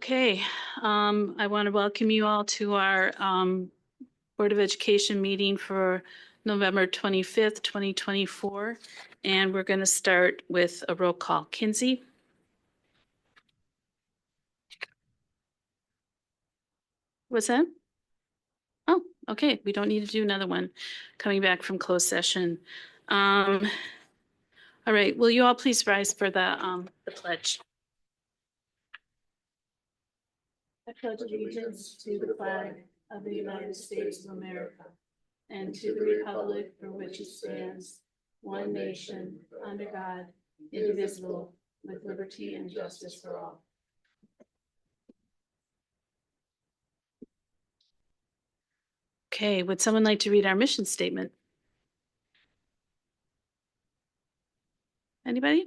Okay, I want to welcome you all to our Board of Education meeting for November 25th, 2024. And we're going to start with a roll call. Kinsey? What's that? Oh, okay. We don't need to do another one coming back from closed session. All right. Will you all please rise for the pledge? I pledge allegiance to the flag of the United States of America and to the republic for which it stands, one nation, under God, indivisible, with liberty and justice for all. Okay, would someone like to read our mission statement? Anybody?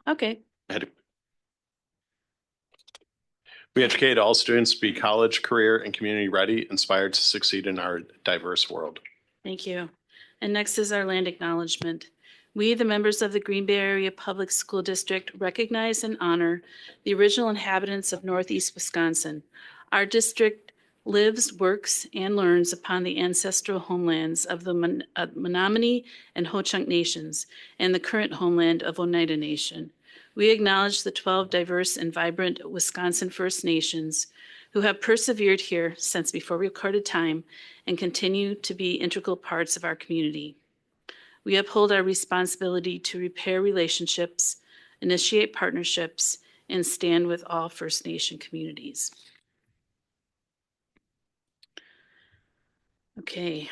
Okay. We educate all students to be college, career, and community ready, inspired to succeed in our diverse world. Thank you. And next is our land acknowledgement. We, the members of the Green Bay Area Public School District, recognize and honor the original inhabitants of Northeast Wisconsin. Our district lives, works, and learns upon the ancestral homelands of the Menominee and Ho-Chunk nations and the current homeland of Oneida Nation. We acknowledge the 12 diverse and vibrant Wisconsin First Nations who have persevered here since before recorded time and continue to be integral parts of our community. We uphold our responsibility to repair relationships, initiate partnerships, and stand with all First Nation communities. Okay.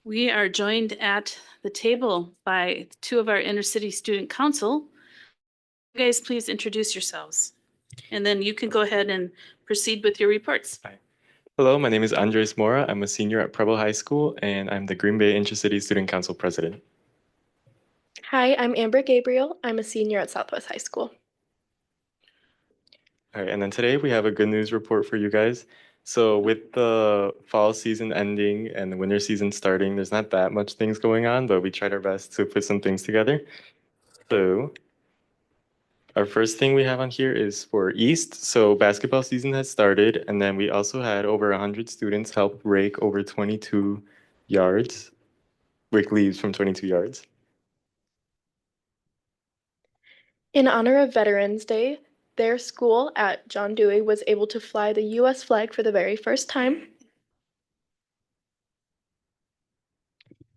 We are joined at the table by two of our inner-city student council. You guys, please introduce yourselves. And then you can go ahead and proceed with your reports. Hi. Hello, my name is Andres Mora. I'm a senior at Preble High School, and I'm the Green Bay Intercity Student Council president. Hi, I'm Amber Gabriel. I'm a senior at Southwest High School. All right, and then today we have a good news report for you guys. So with the fall season ending and the winter season starting, there's not that much things going on, but we tried our best to put some things together. So our first thing we have on here is for East. So basketball season has started, and then we also had over 100 students help rake over 22 yards, rake leaves from 22 yards. In honor of Veterans Day, their school at John Dewey was able to fly the U.S. flag for the very first time.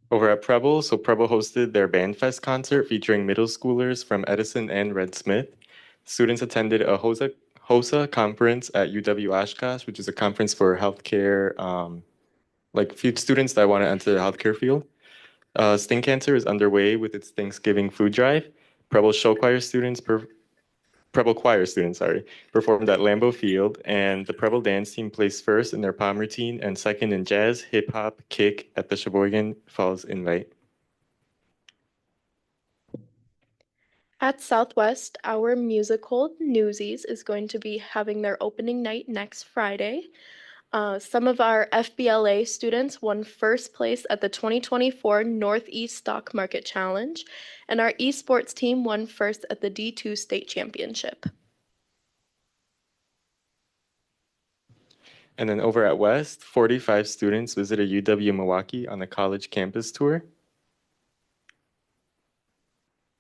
Over at Preble, so Preble hosted their Band Fest concert featuring middle schoolers from Edison and Red Smith. Students attended a HOSA conference at UW Oshkosh, which is a conference for healthcare, like students that want to enter the healthcare field. Sting Cancer is underway with its Thanksgiving food drive. Preble choir students, performed at Lambeau Field, and the Preble dance team placed first in their pom routine and second in jazz, hip hop, kick at the Sheboygan Falls Invite. At Southwest, our musical Newsies is going to be having their opening night next Friday. Some of our FBLA students won first place at the 2024 Northeast Stock Market Challenge, and our esports team won first at the D2 State Championship. And then over at West, 45 students visited UW Milwaukee on a college campus tour.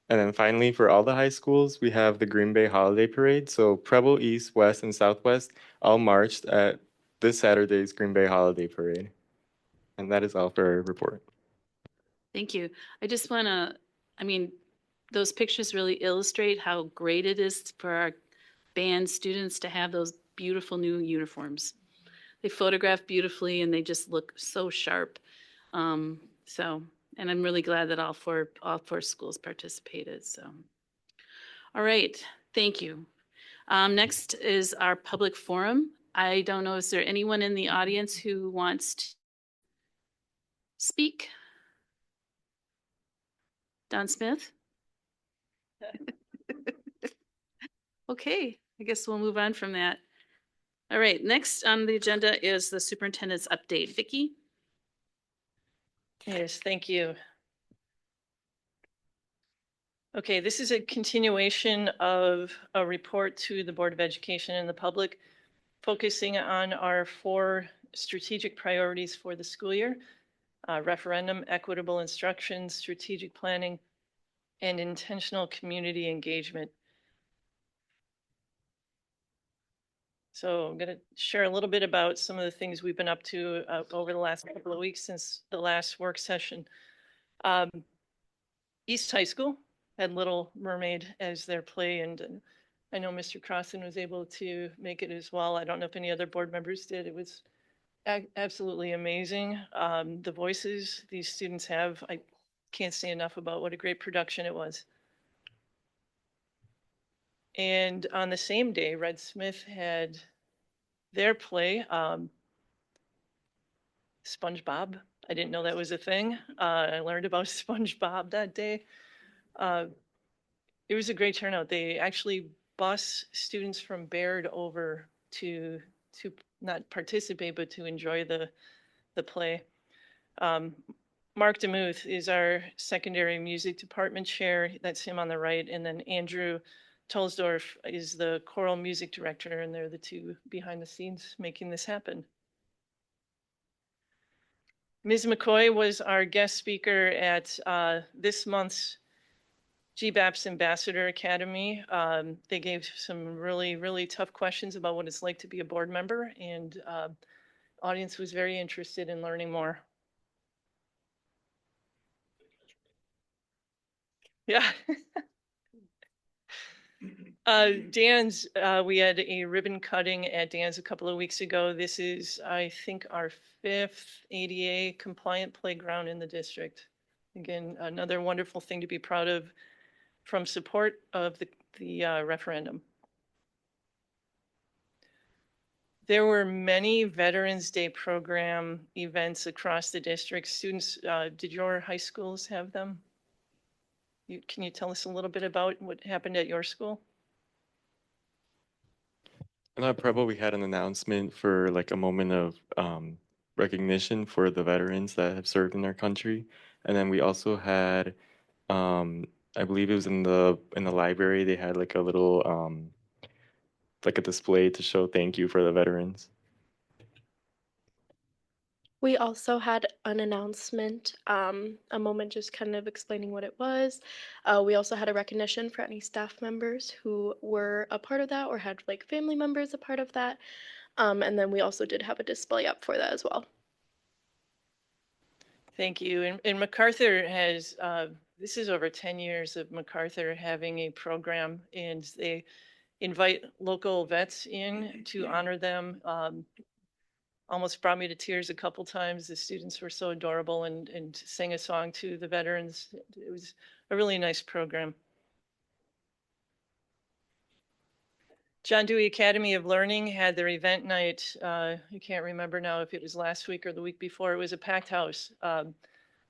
And then finally, for all the high schools, we have the Green Bay Holiday Parade. So Preble, East, West, and Southwest all marched at this Saturday's Green Bay Holiday Parade. And that is all for our report. Thank you. I just want to, those pictures really illustrate how great it is for our band students to have those beautiful new uniforms. They photograph beautifully and they just look so sharp. And I'm really glad that all four schools participated. So, all right, thank you. Next is our public forum. I don't know, is there anyone in the audience who wants to speak? Don Smith? Okay, I guess we'll move on from that. All right, next on the agenda is the superintendent's update. Vicki? Yes, thank you. Okay, this is a continuation of a report to the Board of Education and the public, focusing on our 4 strategic priorities for the school year: referendum, equitable instruction, strategic planning, and intentional community engagement. So I'm going to share a little bit about some of the things we've been up to over the last couple of weeks since the last work session. East High School had Little Mermaid as their play, and I know Mr. Crossan was able to make it as well. I don't know if any other board members did. It was absolutely amazing. The voices these students have, I can't say enough about what a great production it was. And on the same day, Red Smith had their play, SpongeBob. I didn't know that was a thing. I learned about SpongeBob that day. It was a great turnout. They actually bus students from Baird over to not participate, but to enjoy the play. Mark DeMuth is our secondary music department chair. That's him on the right. And then Andrew Tolsdorf is the choral music director, and they're the 2 behind the scenes making this happen. Ms. McCoy was our guest speaker at this month's GBAPS Ambassador Academy. They gave some really, really tough questions about what it's like to be a board member, and audience was very interested in learning more. Yeah. Dan's, we had a ribbon cutting at Dan's a couple of weeks ago. This is, I think, our 5th ADA compliant playground in the district. Again, another wonderful thing to be proud of from support of the referendum. There were many Veterans Day program events across the district. Students, did your high schools have them? Can you tell us a little bit about what happened at your school? And at Preble, we had an announcement for like a moment of recognition for the veterans that have served in our country. And then we also had, I believe it was in the library, they had like a little like a display to show thank you for the veterans. We also had an announcement, a moment just kind of explaining what it was. We also had a recognition for any staff members who were a part of that or had like family members a part of that. And then we also did have a display up for that as well. Thank you. And MacArthur has, this is over 10 years of MacArthur having a program, and they invite local vets in to honor them. Almost brought me to tears a couple times. The students were so adorable and sang a song to the veterans. It was a really nice program. John Dewey Academy of Learning had their event night. I can't remember now if it was last week or the week before. It was a packed house. I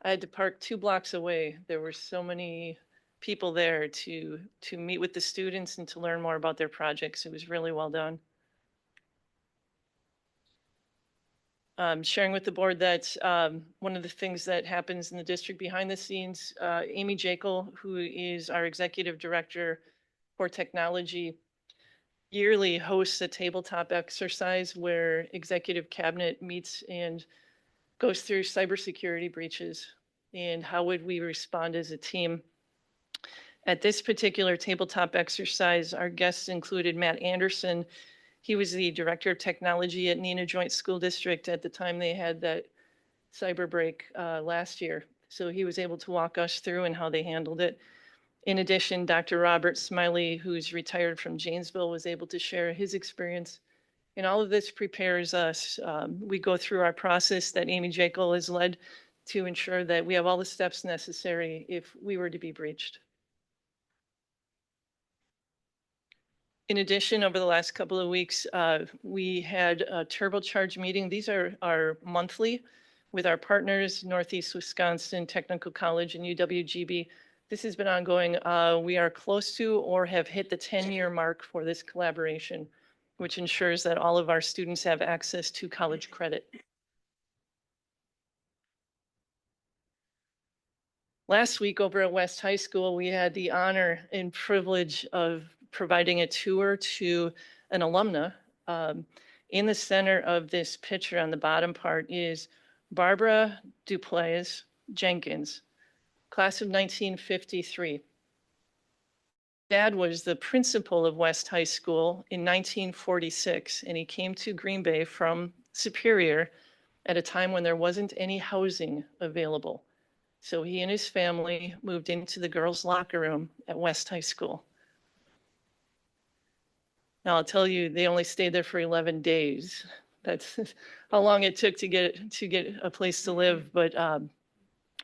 had to park 2 blocks away. There were so many people there to meet with the students and to learn more about their projects. It was really well done. Sharing with the board that one of the things that happens in the district behind the scenes, Amy Jekyll, who is our executive director for technology, yearly hosts a tabletop exercise where executive cabinet meets and goes through cybersecurity breaches and how would we respond as a team. At this particular tabletop exercise, our guests included Matt Anderson. He was the director of technology at Neenah Joint School District at the time they had that cyber break last year. So he was able to walk us through and how they handled it. In addition, Dr. Robert Smiley, who's retired from Janesville, was able to share his experience. And all of this prepares us. We go through our process that Amy Jekyll has led to ensure that we have all the steps necessary if we were to be breached. In addition, over the last couple of weeks, we had a turbocharge meeting. These are monthly with our partners, Northeast Wisconsin Technical College and UWGB. This has been ongoing. We are close to or have hit the 10-year mark for this collaboration, which ensures that all of our students have access to college credit. Last week over at West High School, we had the honor and privilege of providing a tour to an alumna. In the center of this picture on the bottom part is Barbara Duplays Jenkins, class of 1953. Dad was the principal of West High School in 1946, and he came to Green Bay from Superior at a time when there wasn't any housing available. So he and his family moved into the girls' locker room at West High School. Now I'll tell you, they only stayed there for 11 days. That's how long it took to get a place to live. But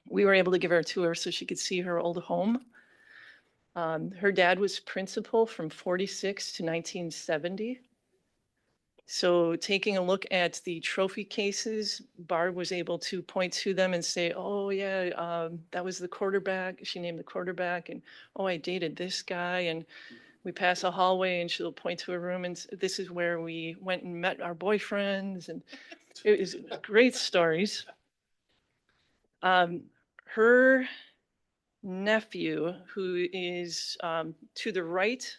we were able to give her a tour so she could see her old home. Her dad was principal from 46 to 1970. So taking a look at the trophy cases, Barb was able to point to them and say, oh yeah, that was the quarterback. She named the quarterback, and oh, I dated this guy. And we pass a hallway and she'll point to a room and this is where we went and met our boyfriends. And it was great stories. Her nephew, who is to the right,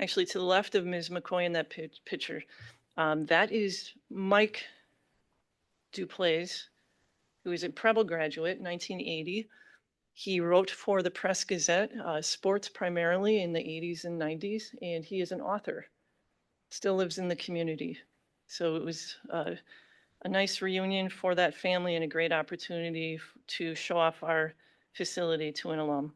actually to the left of Ms. McCoy in that picture, that is Mike Duplays, who is a Preble graduate, 1980. He wrote for the Press Gazette, sports primarily in the 80s and 90s, and he is an author, still lives in the community. So it was a nice reunion for that family and a great opportunity to show off our facility to an alum.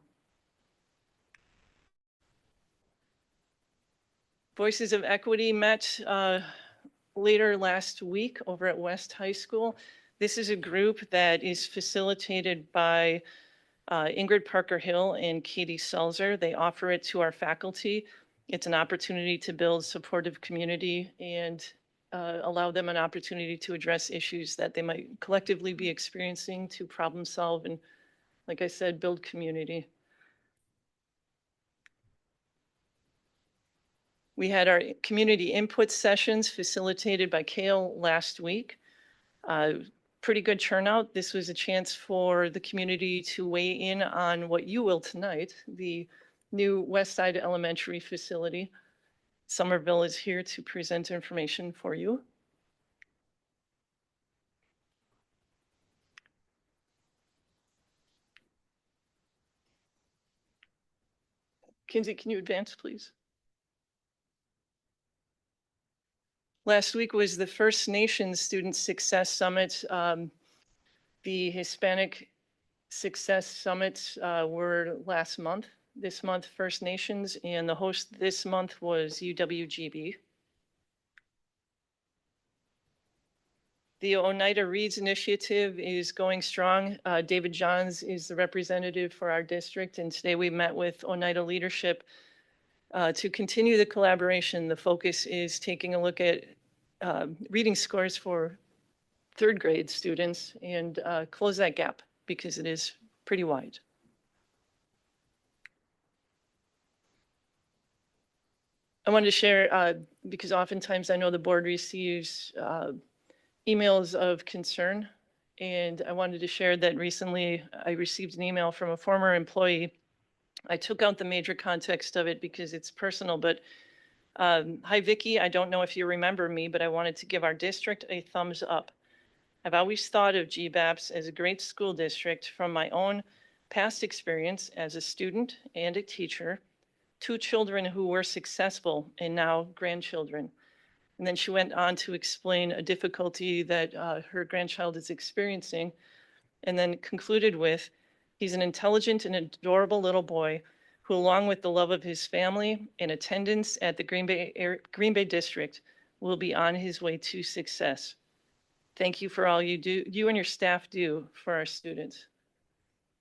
Voices of Equity met later last week over at West High School. This is a group that is facilitated by Ingrid Parker Hill and Katie Selzer. They offer it to our faculty. It's an opportunity to build supportive community and allow them an opportunity to address issues that they might collectively be experiencing, to problem solve and, like I said, build community. We had our community input sessions facilitated by Kale last week. Pretty good turnout. This was a chance for the community to weigh in on what you will tonight, the new West Side Elementary facility. Somerville is here to present information for you. Kinsey, can you advance, please? Last week was the First Nations Student Success Summit. The Hispanic Success Summits were last month. This month, First Nations, and the host this month was UWGB. The Oneida Reads Initiative is going strong. David Johns is the representative for our district, and today we met with Oneida leadership to continue the collaboration. The focus is taking a look at reading scores for third grade students and close that gap because it is pretty wide. I wanted to share, because oftentimes I know the board receives emails of concern, and I wanted to share that recently I received an email from a former employee. I took out the major context of it because it's personal, but hi, Vicki. I don't know if you remember me, but I wanted to give our district a thumbs up. I've always thought of GBAPS as a great school district from my own past experience as a student and a teacher, 2 children who were successful and now grandchildren. And then she went on to explain a difficulty that her grandchild is experiencing, and then concluded with, he's an intelligent and adorable little boy who, along with the love of his family and attendance at the Green Bay District, will be on his way to success. Thank you for all you and your staff do for our students.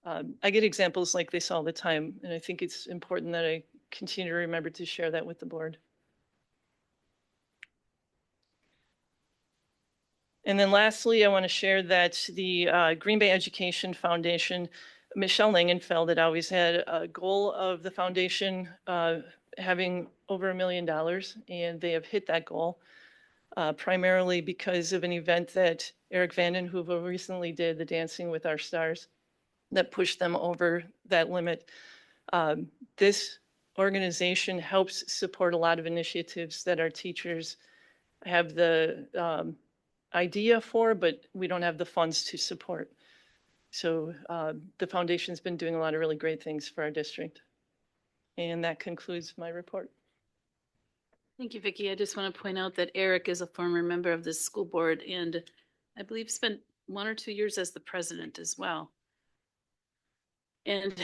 I get examples like this all the time, and I think it's important that I continue to remember to share that with the board. And then lastly, I want to share that the Green Bay Education Foundation, Michelle Langenfeld had always had a goal of the foundation having over $1 million, and they have hit that goal primarily because of an event that Eric Vanden Heuvel recently did, the Dancing with Our Stars. that push them over that limit. This organization helps support a lot of initiatives that our teachers have the idea for, but we don't have the funds to support. So the foundation's been doing a lot of really great things for our district. And that concludes my report. Thank you, Vicki. I just want to point out that Eric is a former member of this school board and I believe spent 1 or 2 years as the president as well. And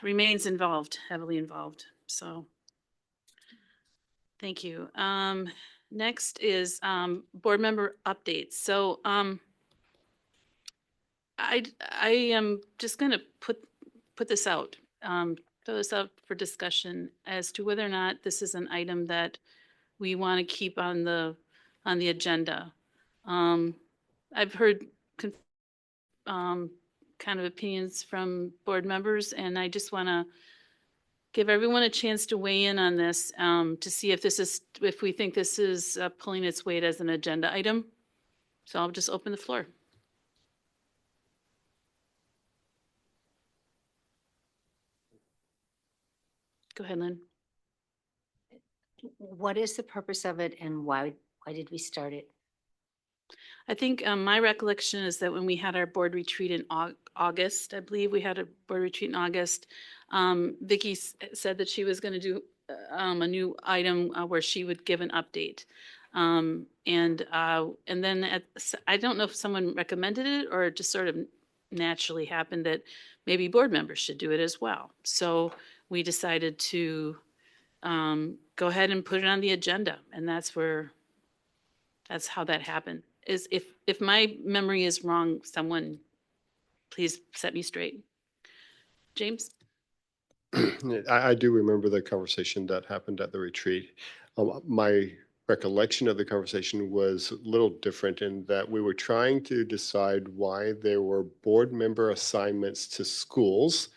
remains involved, heavily involved. So thank you. Next is board member updates. So I am just going to put this out, throw this out for discussion as to whether or not this is an item that we want to keep on the agenda. I've heard kind of opinions from board members, and I just want to give everyone a chance to weigh in on this to see if we think this is pulling its weight as an agenda item. So I'll just open the floor. Go ahead, Lynn. What is the purpose of it and why did we start it? I think my recollection is that when we had our board retreat in August, I believe we had a board retreat in August, Vicki said that she was going to do a new item where she would give an update. And then I don't know if someone recommended it or it just sort of naturally happened that maybe board members should do it as well. So we decided to go ahead and put it on the agenda, and that's how that happened. Is if my memory is wrong, someone please set me straight. James? I do remember the conversation that happened at the retreat. My recollection of the conversation was a little different in that we were trying to decide why there were board member assignments to schools,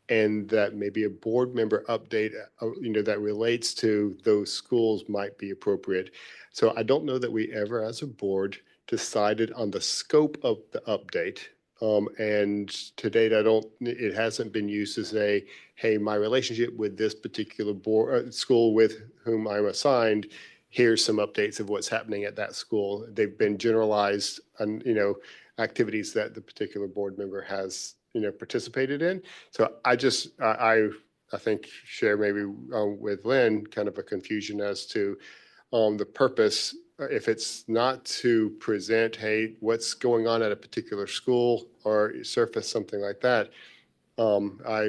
and that maybe a board member update, that relates to those schools might be appropriate. So I don't know that we ever, as a board, decided on the scope of the update. And to date, it hasn't been used as hey, my relationship with this particular board school with whom I'm assigned, here's some updates of what's happening at that school. They've been generalized on, activities that the particular board member has, participated in. So I think share maybe with Lynn kind of a confusion as to the purpose. If it's not to present, hey, what's going on at a particular school or surface something like that, I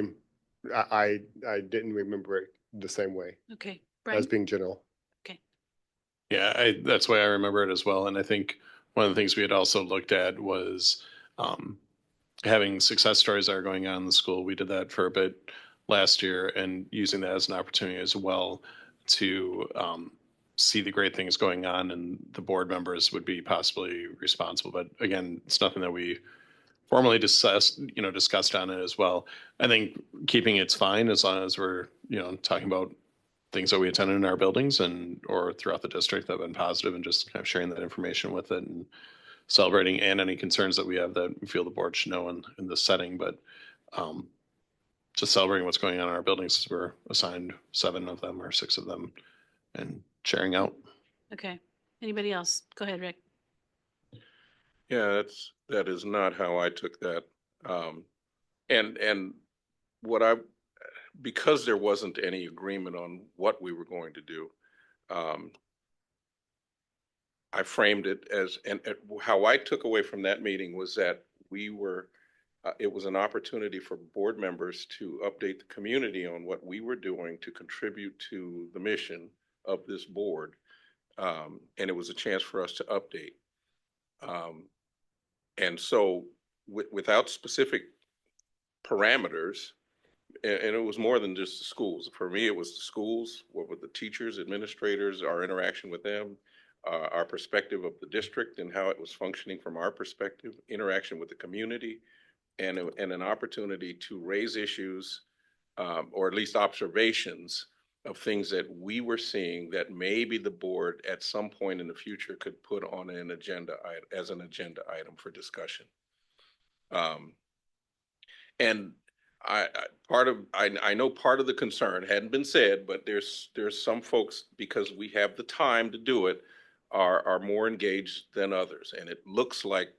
didn't remember it the same way Okay, Brian? as being general. Okay. Yeah, that's why I remember it as well. And I think one of the things we had also looked at was having success stories that are going on in the school. We did that for a bit last year and using that as an opportunity as well to see the great things going on, and the board members would be possibly responsible. But again, it's nothing that we formally discussed on it as well. I think keeping it's fine as long as we're, talking about things that we attended in our buildings or throughout the district that have been positive, and just kind of sharing that information with it and celebrating, and any concerns that we have that we feel the board should know in this setting. But just celebrating what's going on in our buildings, as we're assigned 7 of them or 6 of them, and sharing out. Okay. Anybody else? Go ahead, Rick. Yeah, that is not how I took that. And because there wasn't any agreement on what we were going to do, I framed it as, and how I took away from that meeting was that it was an opportunity for board members to update the community on what we were doing to contribute to the mission of this board. And it was a chance for us to update. And so without specific parameters, and it was more than just the schools. For me, it was the schools, what were the teachers, administrators, our interaction with them, our perspective of the district and how it was functioning from our perspective, interaction with the community, and an opportunity to raise issues, or at least observations of things that we were seeing that maybe the board at some point in the future could put on an agenda as an agenda item for discussion. And I know part of the concern hadn't been said, but there's some folks, because we have the time to do it, are more engaged than others. And it looks like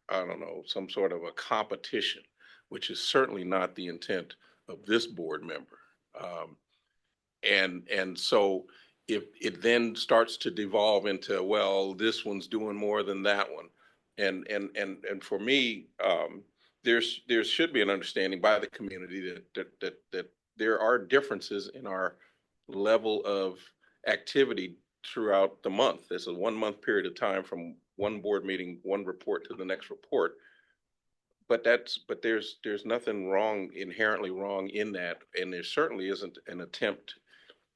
I don't know, some sort of a competition, which is certainly not the intent of this board member. Um, and so if it then starts to devolve into, well, this one's doing more than that one. And for me, there should be an understanding by the community that there are differences in our level of activity throughout the month. There's a 1 month period of time from one board meeting, one report to the next report. But there's nothing wrong, inherently wrong in that. And there certainly isn't an attempt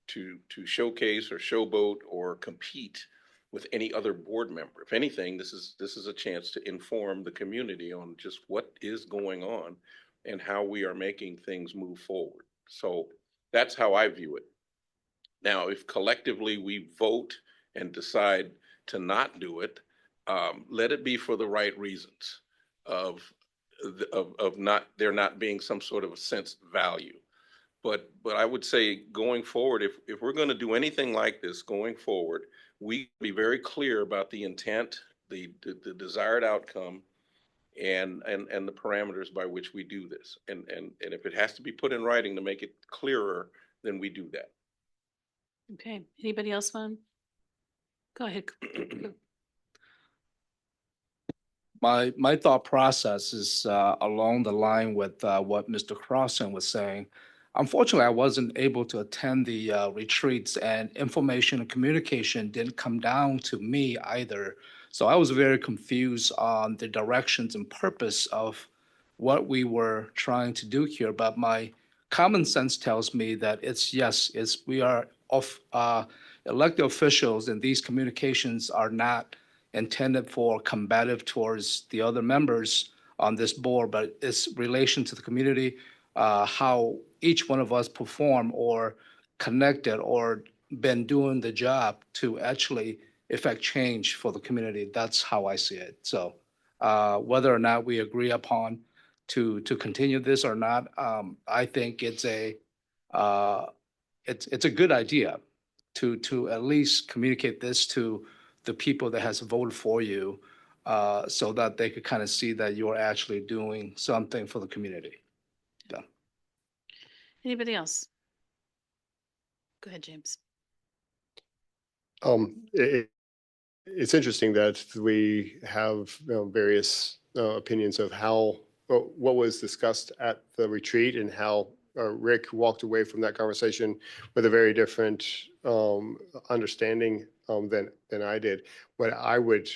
to showcase or showboat or compete with any other board member. If anything, this is a chance to inform the community on just what is going on and how we are making things move forward. So that's how I view it. Now, if collectively we vote and decide to not do it, let it be for the right reasons of not there not being some sort of a sense value. But I would say going forward, if we're going to do anything like this going forward, we be very clear about the intent, the desired outcome, and the parameters by which we do this. And if it has to be put in writing to make it clearer, then we do that. Okay, anybody else want? Go ahead. My thought process is along the line with what Mr. Crossan was saying. Unfortunately, I wasn't able to attend the retreats, and information and communication didn't come down to me either. So I was very confused on the directions and purpose of what we were trying to do here. But my common sense tells me that we are elected officials, and these communications are not intended for combative towards the other members on this board, but it's relation to the community, how each one of us perform or connected or been doing the job to actually effect change for the community. That's how I see it. So whether or not we agree upon to continue this or not, I think it's a good idea to at least communicate this to the people that has voted for you, so that they could kind of see that you're actually doing something for the community. Yeah. Anybody else? Go ahead, James. It's interesting that we have various opinions of how what was discussed at the retreat and how Rick walked away from that conversation with a very different understanding than I did. What I would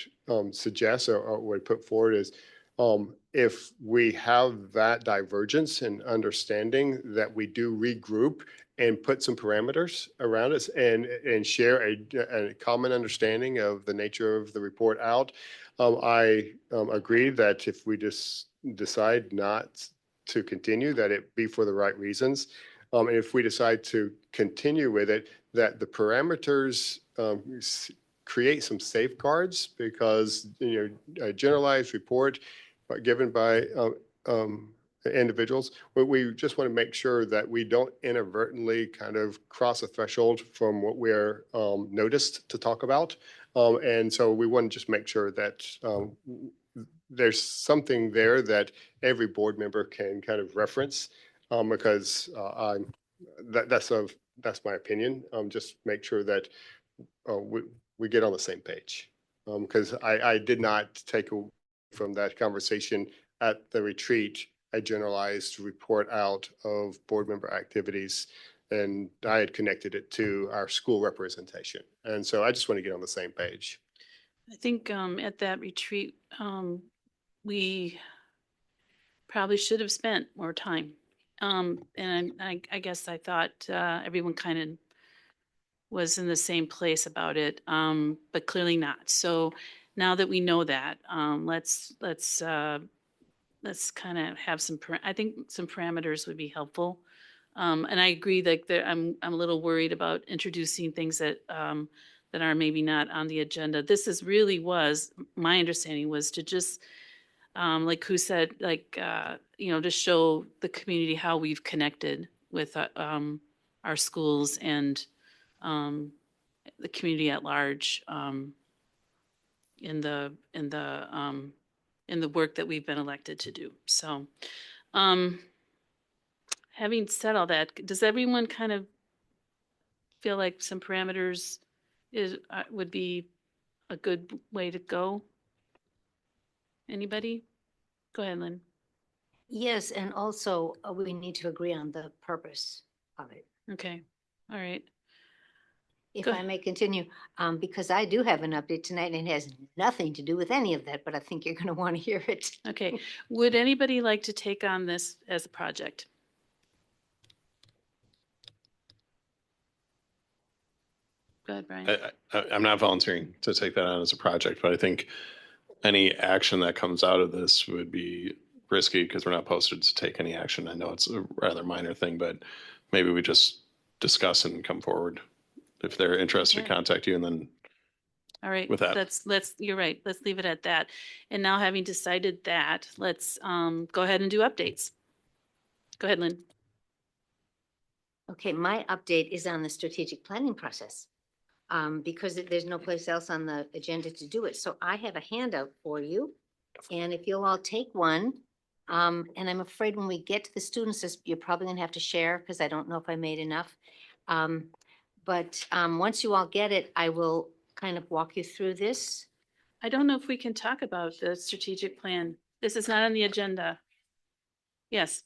suggest or would put forward is if we have that divergence in understanding, that we do regroup and put some parameters around us and share a common understanding of the nature of the report out. I agree that if we just decide not to continue, that it be for the right reasons. And if we decide to continue with it, that the parameters create some safeguards, because a generalized report given by individuals, but we just want to make sure that we don't inadvertently kind of cross a threshold from what we're noticed to talk about. And so we want to just make sure that there's something there that every board member can kind of reference, because that's my opinion. Just make sure that we get on the same page, because I did not take away from that conversation at the retreat a generalized report out of board member activities, and I had connected it to our school representation. And so I just want to get on the same page. I think at that retreat, we probably should have spent more time. And I guess I thought everyone kind of was in the same place about it, but clearly not. So now that we know that, let's kind of have I think some parameters would be helpful. And I agree that I'm a little worried about introducing things that that are maybe not on the agenda. This is really was, my understanding was to just like who said, to show the community how we've connected with our schools and the community at large in the work that we've been elected to do. So, having said all that, does everyone kind of feel like some parameters would be a good way to go? Anybody? Go ahead, Lynn. Yes, and also we need to agree on the purpose of it. Okay, all right. If Go I ahead. may continue, because I do have an update tonight and it has nothing to do with any of that, but I think you're going to want to hear it. Okay, would anybody like to take on this as a project? Go ahead, Brian. I'm not volunteering to take that on as a project, but I think any action that comes out of this would be risky because we're not posted to take any action. I know it's a rather minor thing, but maybe we just discuss and come forward. If they're interested, Okay. contact you, and then All right, with that. you're right. Let's leave it at that. And now having decided that, let's go ahead and do updates. Go ahead, Lynn. Okay, my update is on the strategic planning process. Because there's no place else on the agenda to do it. So I have a handout for you. And if you'll all take one, and I'm afraid when we get to the students, you're probably gonna have to share because I don't know if I made enough. But once you all get it, I will kind of walk you through this. I don't know if we can talk about the strategic plan. This is not on the agenda. Yes.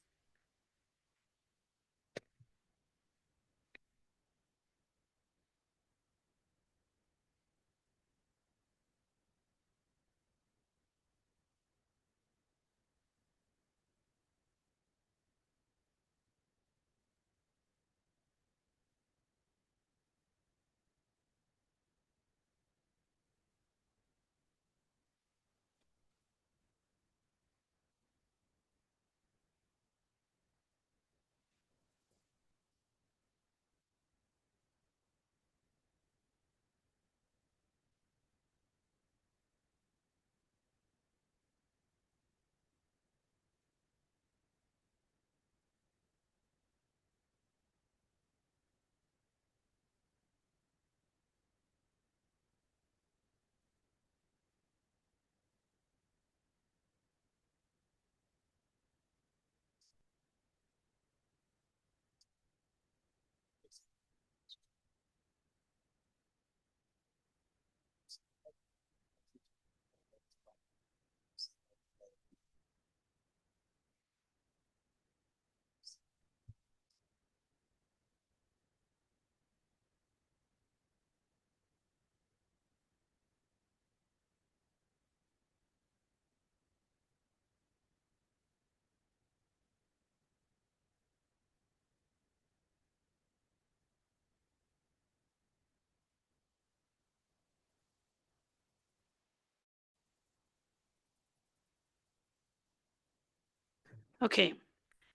Okay,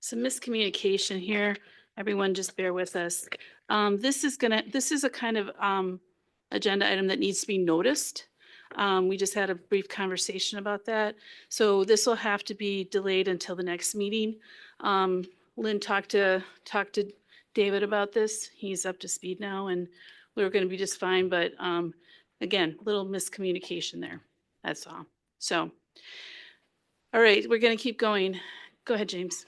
some miscommunication here. Everyone just bear with us. This is a kind of agenda item that needs to be noticed. We just had a brief conversation about that. So this will have to be delayed until the next meeting. Lynn talked to David about this. He's up to speed now and we're going to be just fine. But again, little miscommunication there. That's all. So, all right, we're going to keep going. Go ahead, James.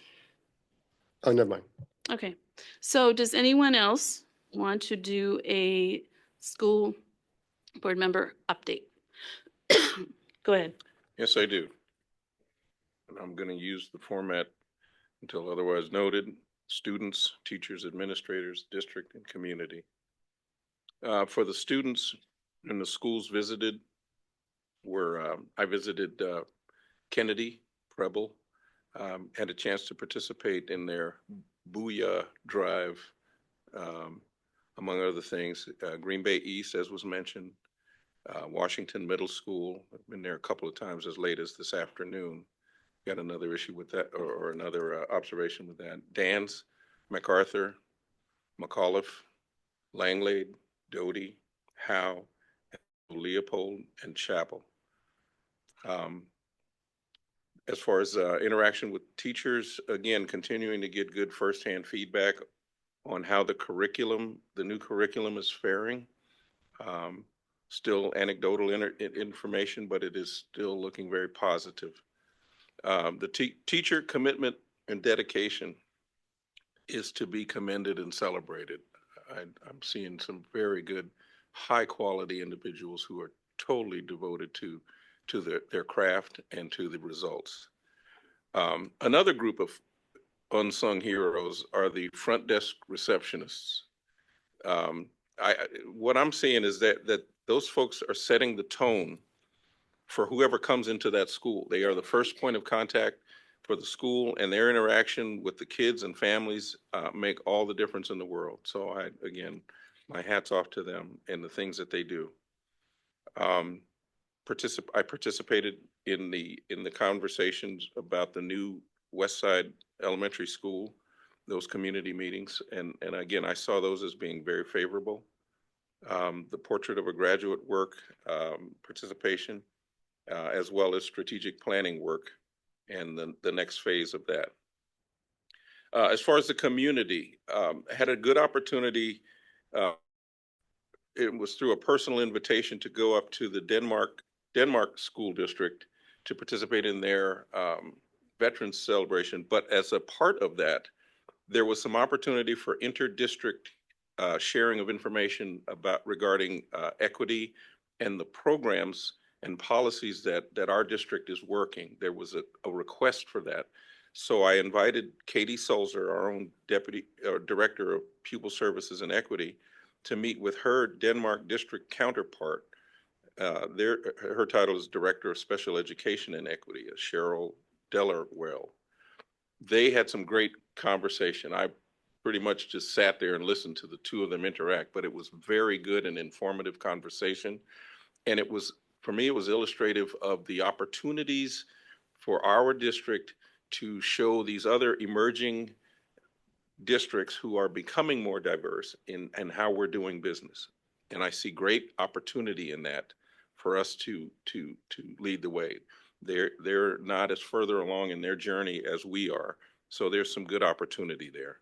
Oh, never mind. Okay, so does anyone else want to do a school board member update? Go ahead. Yes, I do. And I'm going to use the format until otherwise noted: students, teachers, administrators, district, and community. For the students and the schools visited, I visited Kennedy, Preble, had a chance to participate in their Booyah Drive, among other things. Green Bay East, as was mentioned, Washington Middle School. I've been there a couple of times as late as this afternoon. Got another issue with that, or another observation with that. Dan's, MacArthur, McAuliffe, Langlade, Doty, Howe, Leopold, and Chapel. As far as interaction with teachers, again, continuing to get good firsthand feedback on how the new curriculum is faring. Still anecdotal information, but it is still looking very positive. The teacher commitment and dedication is to be commended and celebrated. I'm seeing some very good, high quality individuals who are totally devoted to their craft and to the results. Another group of unsung heroes are the front desk receptionists. What I'm seeing is that those folks are setting the tone for whoever comes into that school. They are the first point of contact for the school, and their interaction with the kids and families make all the difference in the world. So again, my hat's off to them and the things that they do. I participated in the conversations about the new West Side Elementary School, those community meetings, and again, I saw those as being very favorable. The portrait of a graduate work participation, as well as strategic planning work and the next phase of that. As far as the community, had a good opportunity. It was through a personal invitation to go up to the Denmark School District to participate in their Veterans Celebration. But as a part of that, there was some opportunity for inter-district sharing of information regarding equity and the programs and policies that our district is working. There was a request for that. So I invited Katie Sulzer, our own Director of Pupil Services and Equity, to meet with her Denmark district counterpart. Her title is Director of Special Education and Equity, Cheryl Dellerwell. They had some great conversation. I pretty much just sat there and listened to the two of them interact, but it was very good and informative conversation. And it was, for me, it was illustrative of the opportunities for our district to show these other emerging districts who are becoming more diverse in how we're doing business. And I see great opportunity in that for us to lead the way. They're not as further along in their journey as we are. So there's some good opportunity there.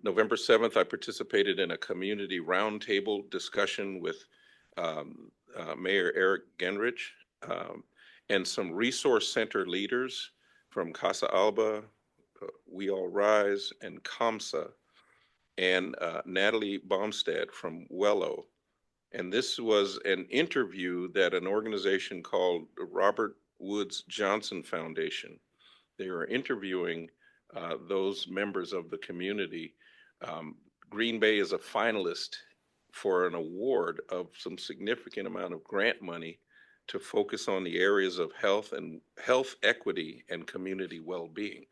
November 7th, I participated in a community roundtable discussion with Mayor Eric Genrich and some resource center leaders from Casa Alba, We All Rise, and COMSA, and Natalie Baumstad from Wello. And this was an interview that an organization called Robert Woods Johnson Foundation. They were interviewing those members of the community. Green Bay is a finalist for an award of some significant amount of grant money to focus on the areas of health equity and community well-being.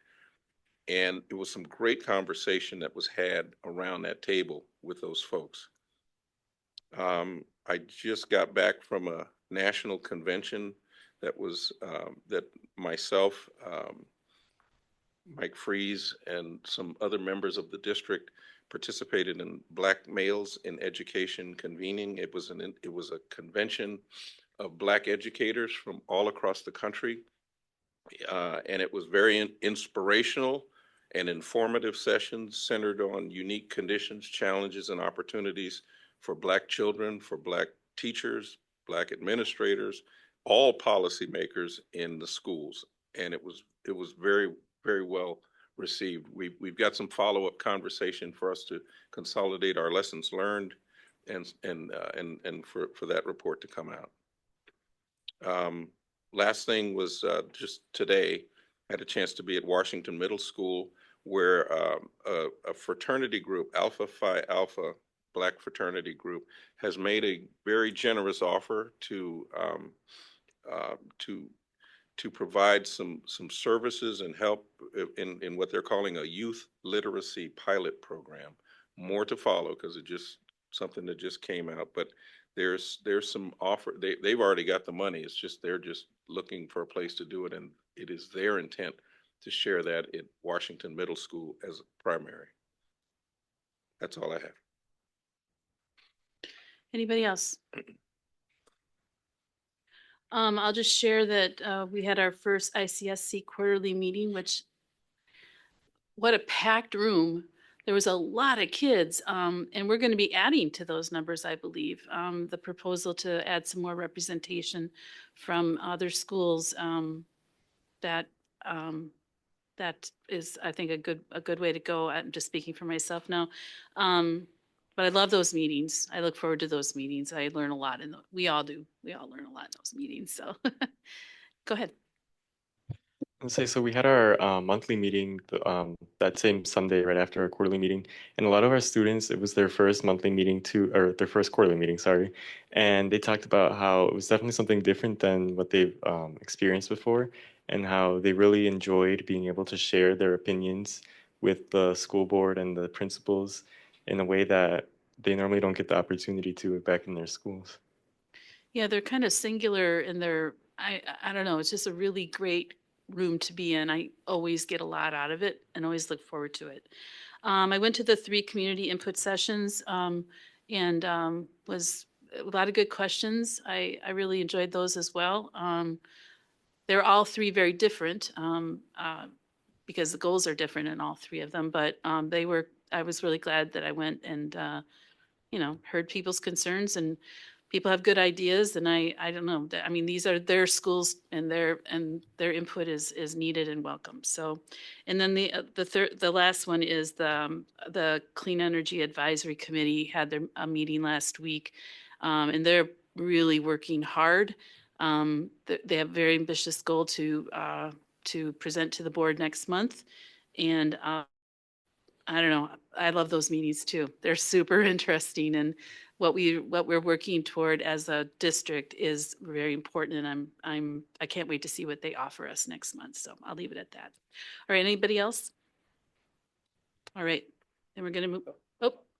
And it was some great conversation that was had around that table with those folks. I just got back from a national convention that was that myself, Mike Freeze, and some other members of the district participated in Black Males in Education convening. It was a convention of Black educators from all across the country, and it was very inspirational and informative sessions centered on unique conditions, challenges, and opportunities for Black children, for Black teachers, Black administrators, all policymakers in the schools. And it was very, very well received. We've got some follow-up conversation for us to consolidate our lessons learned and for that report to come out. Last thing was just today, I had a chance to be at Washington Middle School, where a fraternity group, Alpha Phi Alpha Black fraternity group, has made a very generous offer to provide some services and help in what they're calling a youth literacy pilot program. More to follow, because it just something that just came out, but there's some offer. They've already got the money. It's just they're just looking for a place to do it, and it is their intent to share that at Washington Middle School as a primary. That's all I have. Anybody else? I'll just share that we had our first ICSC quarterly meeting, which what a packed room. There was a lot of kids, and we're going to be adding to those numbers, I believe. The proposal to add some more representation from other schools, that that is, I think, a good way to go. I'm just speaking for myself now. But I love those meetings. I look forward to those meetings. I learn a lot, and we all do. We all learn a lot in those meetings. So, go ahead. So we had our monthly meeting that same Sunday right after our quarterly meeting, and a lot of our students, it was their first monthly meeting too, or their first quarterly meeting, sorry, and they talked about how it was definitely something different than what they've experienced before, and how they really enjoyed being able to share their opinions with the school board and the principals in a way that they normally don't get the opportunity to back in their schools. Yeah, they're kind of singular in their, I don't know, it's just a really great room to be in. I always get a lot out of it and always look forward to it. I went to the 3 community input sessions, and was a lot of good questions. I really enjoyed those as well. They're all 3 very different, because the goals are different in all 3 of them, but I was really glad that I went and heard people's concerns, and people have good ideas, and I don't know, I mean, these are their schools, and their input is needed and welcome. So, and then the last one is the Clean Energy Advisory Committee had a meeting last week, and they're really working hard. They have a very ambitious goal to present to the board next month, and I don't know. I love those meetings too. They're super interesting, and what we're working toward as a district is very important. And I can't wait to see what they offer us next month. So I'll leave it at that. All right. Anybody else? All right. Then we're gonna move.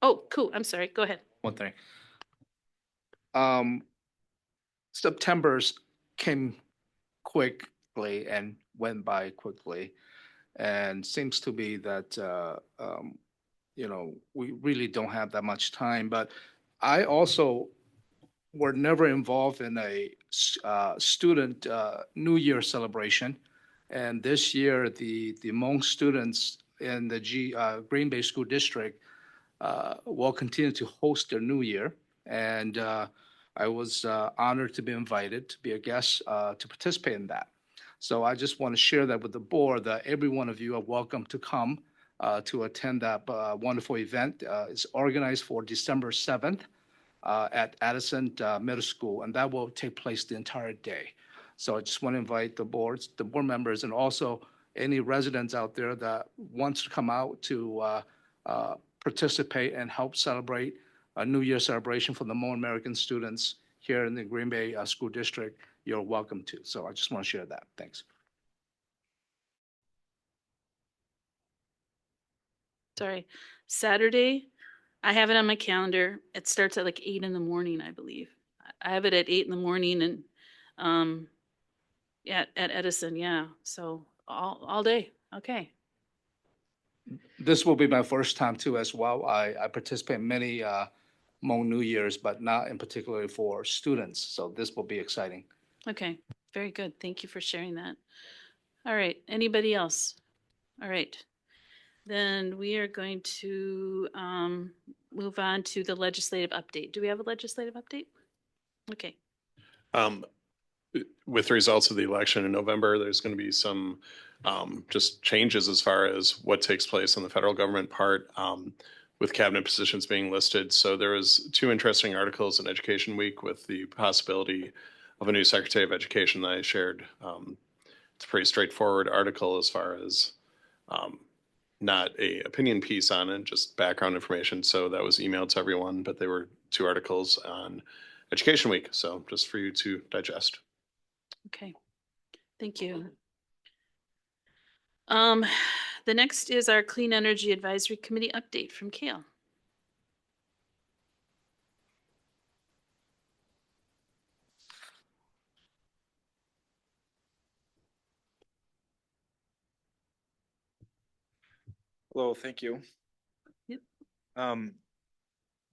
Oh, cool. I'm sorry. Go ahead. One thing. September's came quickly and went by quickly, and seems to be that we really don't have that much time. But I also were never involved in a student New Year celebration, and this year the Hmong students in the Green Bay School District will continue to host their New Year, and I was honored to be invited to be a guest to participate in that. So I just want to share that with the board, that every one of you are welcome to come to attend that wonderful event. It's organized for December 7th at Addison Middle School, and that will take place the entire day. So I just want to invite the board members, and also any residents out there that wants to come out to participate and help celebrate a New Year celebration for the Hmong American students here in the Green Bay School District. You're welcome to. So I just want to share that. Thanks. Sorry. Saturday, I have it on my calendar. It starts at like 8 in the morning, I believe. I have it at 8 in the morning, and at Edison, yeah. So all day. Okay. This will be my first time too as well. I participate in many Hmong New Year's, but not in particular for students. So this will be exciting. Okay. Very good. Thank you for sharing that. All right. Anybody else? All right. Then we are going to move on to the legislative update. Do we have a legislative update? Okay. With the results of the election in November, there's going to be some just changes as far as what takes place on the federal government part, with cabinet positions being listed. So there was 2 interesting articles in Education Week with the possibility of a new Secretary of Education that I shared. It's a pretty straightforward article as far as not a opinion piece on it, just background information. So that was emailed to everyone, but they were 2 articles on Education Week. So just for you to digest. Okay. Thank you. The next is our Clean Energy Advisory Committee update from Kale. Hello, thank you. Yep.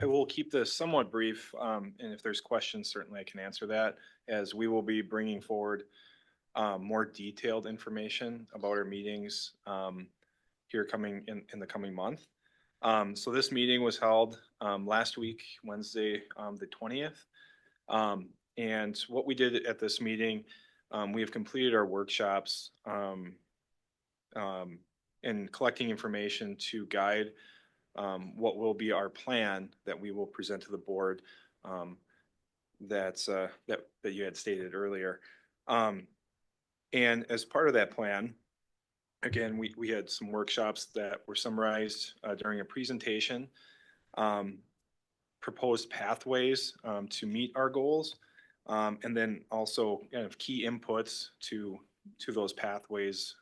I will keep this somewhat brief, and if there's questions, certainly I can answer that, as we will be bringing forward more detailed information about our meetings here coming in the coming month. So this meeting was held last week, Wednesday, the 20th. And what we did at this meeting, we have completed our workshops and collecting information to guide what will be our plan that we will present to the board that you had stated earlier. And as part of that plan, again, we had some workshops that were summarized during a presentation, proposed pathways to meet our goals, and then also kind of key inputs to those pathways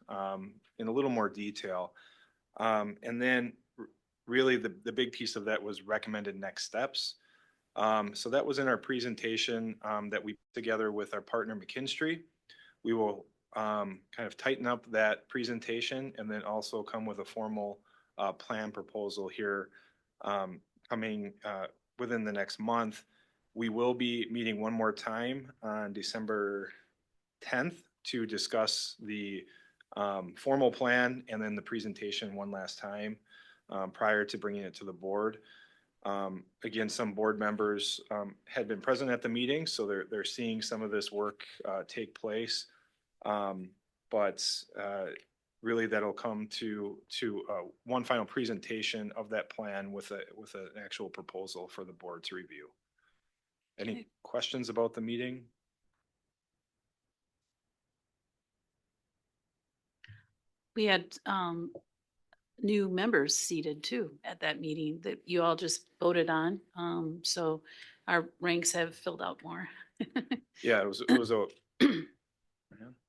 in a little more detail. And then really the big piece of that was recommended next steps. So that was in our presentation that we put together with our partner McKinstry. We will kind of tighten up that presentation and then also come with a formal plan proposal here coming within the next month. We will be meeting one more time on December 10th to discuss the formal plan and then the presentation one last time prior to bringing it to the board. Again, some board members had been present at the meeting, so they're seeing some of this work take place. But really that'll come to one final presentation of that plan with an actual proposal for the board to review. Any questions about the meeting? We had new members seated too at that meeting that you all just voted on. So our ranks have filled out more. Yeah, it was a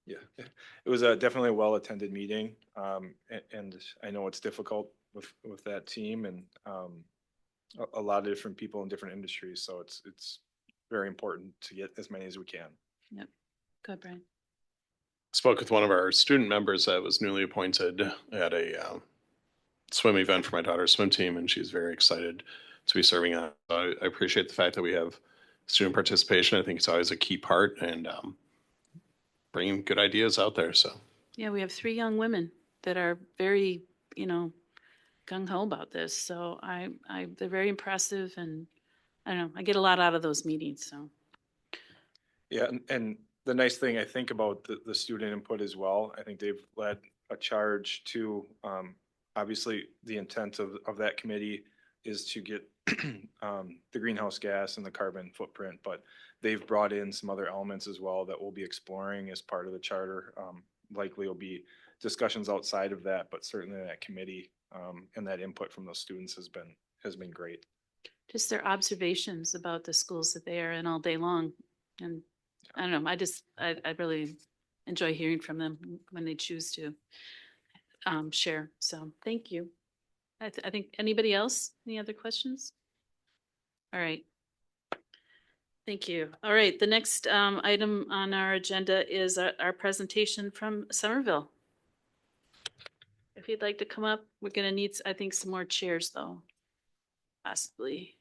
yeah, it was a definitely a well-attended meeting. And I know it's difficult with that team and a lot of different people in different industries. So it's very important to get as many as we can. Yep. Good, Brian. Spoke with one of our student members that was newly appointed at a swim event for my daughter's swim team, and she's very excited to be serving on. I appreciate the fact that we have student participation. I think it's always a key part, and bringing good ideas out there. So Yeah, we have 3 young women that are very, gung ho about this. So they're very impressive, and I don't know, I get a lot out of those meetings. So Yeah, and the nice thing I think about the student input as well, I think they've led a charge to, obviously the intent of that committee is to get the greenhouse gas and the carbon footprint, but they've brought in some other elements as well that we'll be exploring as part of the charter. Likely will be discussions outside of that, but certainly that committee and that input from those students has been great. just their observations about the schools that they are in all day long. And I don't know, I really enjoy hearing from them when they choose to share. So thank you. I think anybody else? Any other questions? All right. Thank you. All right, the next item on our agenda is our presentation from Somerville. If you'd like to come up, we're gonna need, I think, some more chairs though, possibly.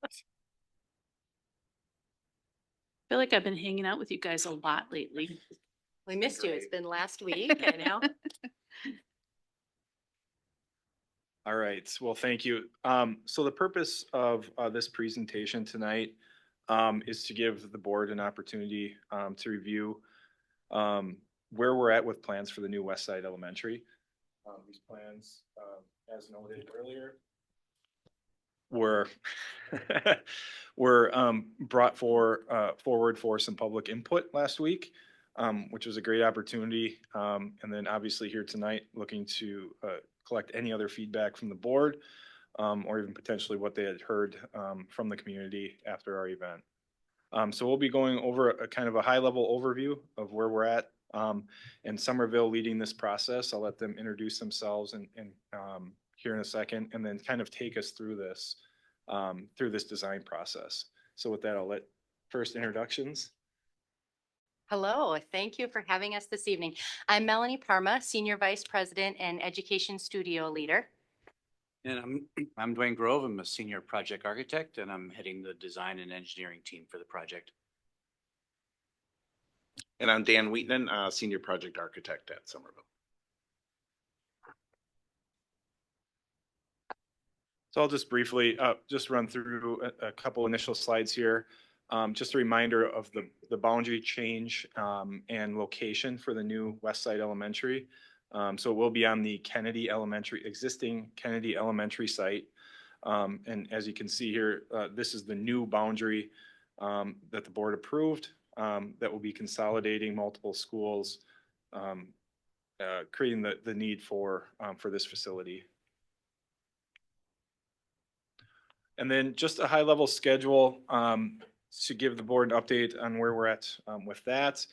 I feel like I've been hanging out with you guys a lot lately. We missed you. It's been last week, I know. All right, well, thank you. So the purpose of this presentation tonight is to give the board an opportunity to review where we're at with plans for the new West Side Elementary. These plans, as noted earlier, were brought forward for some public input last week, which was a great opportunity. And then obviously here tonight, looking to collect any other feedback from the board, or even potentially what they had heard from the community after our event. So we'll be going over a kind of a high-level overview of where we're at. And Somerville leading this process. I'll let them introduce themselves and here in a second, and then kind of take us through this design process. So with that, I'll let first introductions. Hello, thank you for having us this evening. I'm Melanie Parma, Senior Vice President and Education Studio Leader. And I'm Dwayne Grove. I'm a senior project architect, and I'm heading the design and engineering team for the project. And I'm Dan Wheatman, senior project architect at Somerville. So I'll just briefly just run through a couple initial slides here. Just a reminder of the boundary change and location for the new West Side Elementary. So it will be on the existing Kennedy Elementary site. And as you can see here, this is the new boundary that the board approved that will be consolidating multiple schools, creating the need for this facility. And then just a high level schedule to give the board an update on where we're at with that.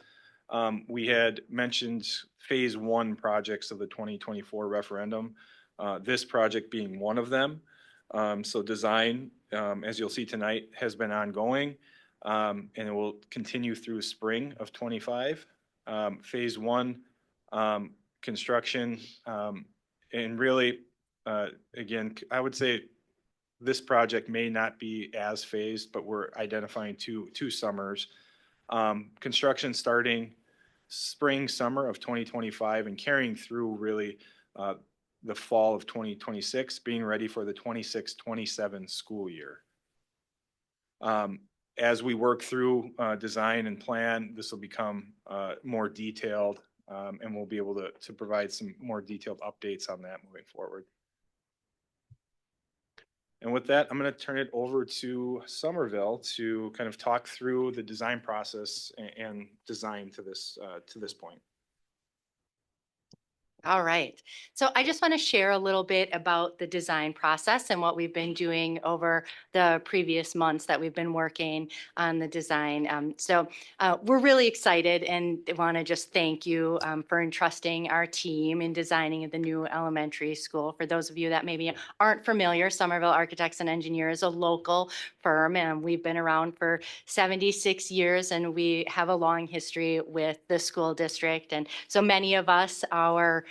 We had mentioned phase 1 projects of the 2024 referendum, this project being one of them. So design, as you'll see tonight, has been ongoing and it will continue through spring of 25. Phase 1 construction and really, again, I would say this project may not be as phased, but we're identifying two summers. Construction starting spring, summer of 2025 and carrying through really the fall of 2026, being ready for the 26-27 school year. As we work through design and plan, this will become more detailed and we'll be able to provide some more detailed updates on that moving forward. And with that, I'm going to turn it over to Somerville to kind of talk through the design process and design to this point. All right. So I just want to share a little bit about the design process and what we've been doing over the previous months that we've been working on the design. So we're really excited and want to just thank you for entrusting our team in designing the new elementary school. For those of you that maybe aren't familiar, Somerville Architects and Engineers is a local firm, and we've been around for 76 years, and we have a long history with the school district. And so many of us are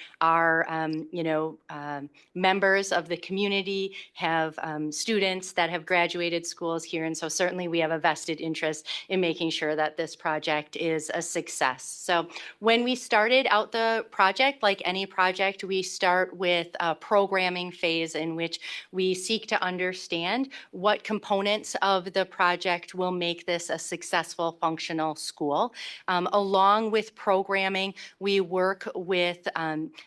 members of the community, have students that have graduated schools here. And so certainly we have a vested interest in making sure that this project is a success. So when we started out the project, like any project, we start with a programming phase in which we seek to understand what components of the project will make this a successful functional school. Along with programming, we work with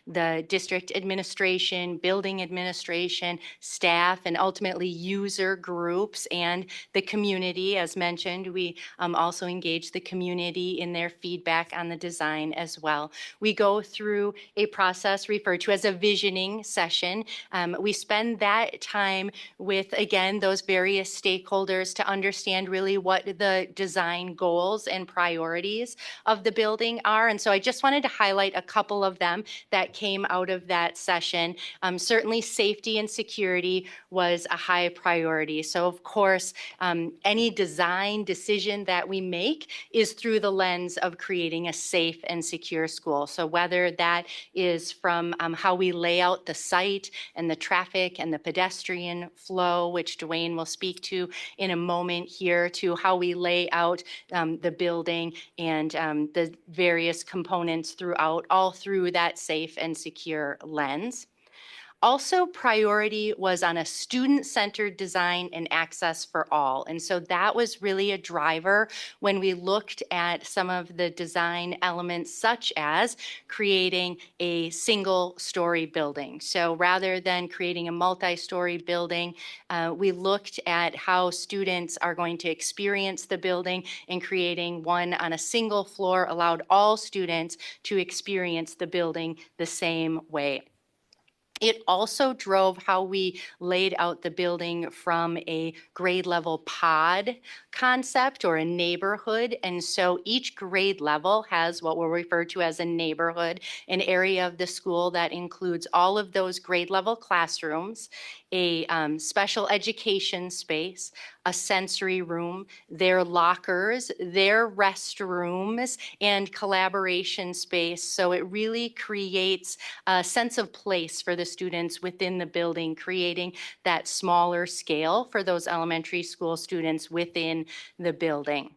the district administration, building administration, staff, and ultimately user groups and the community. As mentioned, we also engage the community in their feedback on the design as well. We go through a process referred to as a visioning session. We spend that time with, again, those various stakeholders to understand really what the design goals and priorities of the building are. And so I just wanted to highlight a couple of them that came out of that session. Certainly safety and security was a high priority. So of course, any design decision that we make is through the lens of creating a safe and secure school. So whether that is from how we lay out the site and the traffic and the pedestrian flow, which Dwayne will speak to in a moment here, to how we lay out the building and the various components throughout, all through that safe and secure lens. Also, priority was on a student-centered design and access for all. And so that was really a driver when we looked at some of the design elements, such as creating a single-story building. So rather than creating a multi-story building, we looked at how students are going to experience the building, and creating one on a single floor allowed all students to experience the building the same way. It also drove how we laid out the building from a grade level pod concept or a neighborhood. And so each grade level has what we'll refer to as a neighborhood, an area of the school that includes all of those grade level classrooms, a special education space, a sensory room, their lockers, their restrooms, and collaboration space. So it really creates a sense of place for the students within the building, creating that smaller scale for those elementary school students within the building.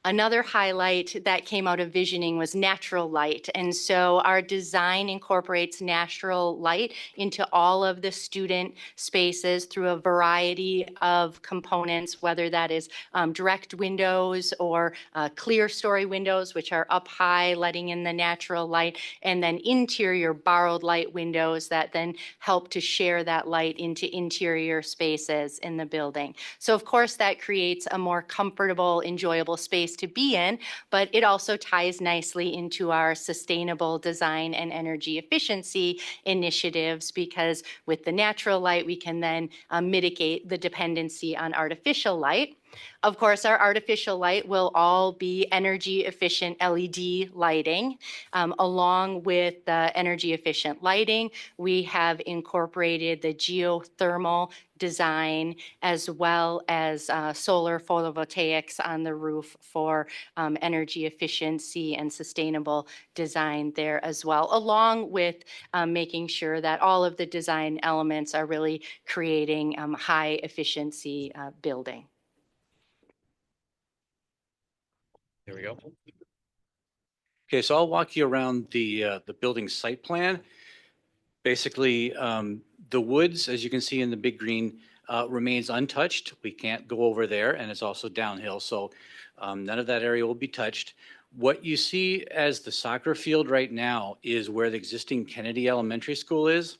Another highlight that came out of visioning was natural light. And so our design incorporates natural light into all of the student spaces through a variety of components, whether that is direct windows or clear story windows, which are up high, letting in the natural light, and then interior borrowed light windows that then help to share that light into interior spaces in the building. So of course that creates a more comfortable, enjoyable space to be in, but it also ties nicely into our sustainable design and energy efficiency initiatives, because with the natural light, we can then mitigate the dependency on artificial light. Of course, our artificial light will all be energy efficient LED lighting. Along with the energy efficient lighting, we have incorporated the geothermal design as well as solar photovoltaics on the roof for energy efficiency and sustainable design there as well, along with making sure that all of the design elements are really creating high efficiency building. There we go. Okay, so I'll walk you around the building site plan. Basically, the woods, as you can see in the big green, remains untouched. We can't go over there, and it's also downhill, so none of that area will be touched. What you see as the soccer field right now is where the existing Kennedy Elementary School is.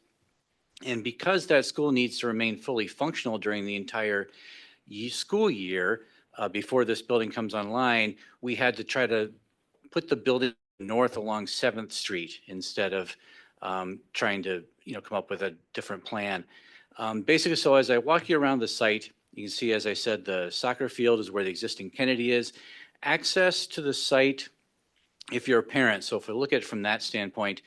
And because that school needs to remain fully functional during the entire school year before this building comes online, we had to try to put the building north along 7th Street instead of trying to come up with a different plan. Basically, so as I walk you around the site, you can see, as I said, the soccer field is where the existing Kennedy is. Access to the site, if you're a parent, so if we look at it from that standpoint,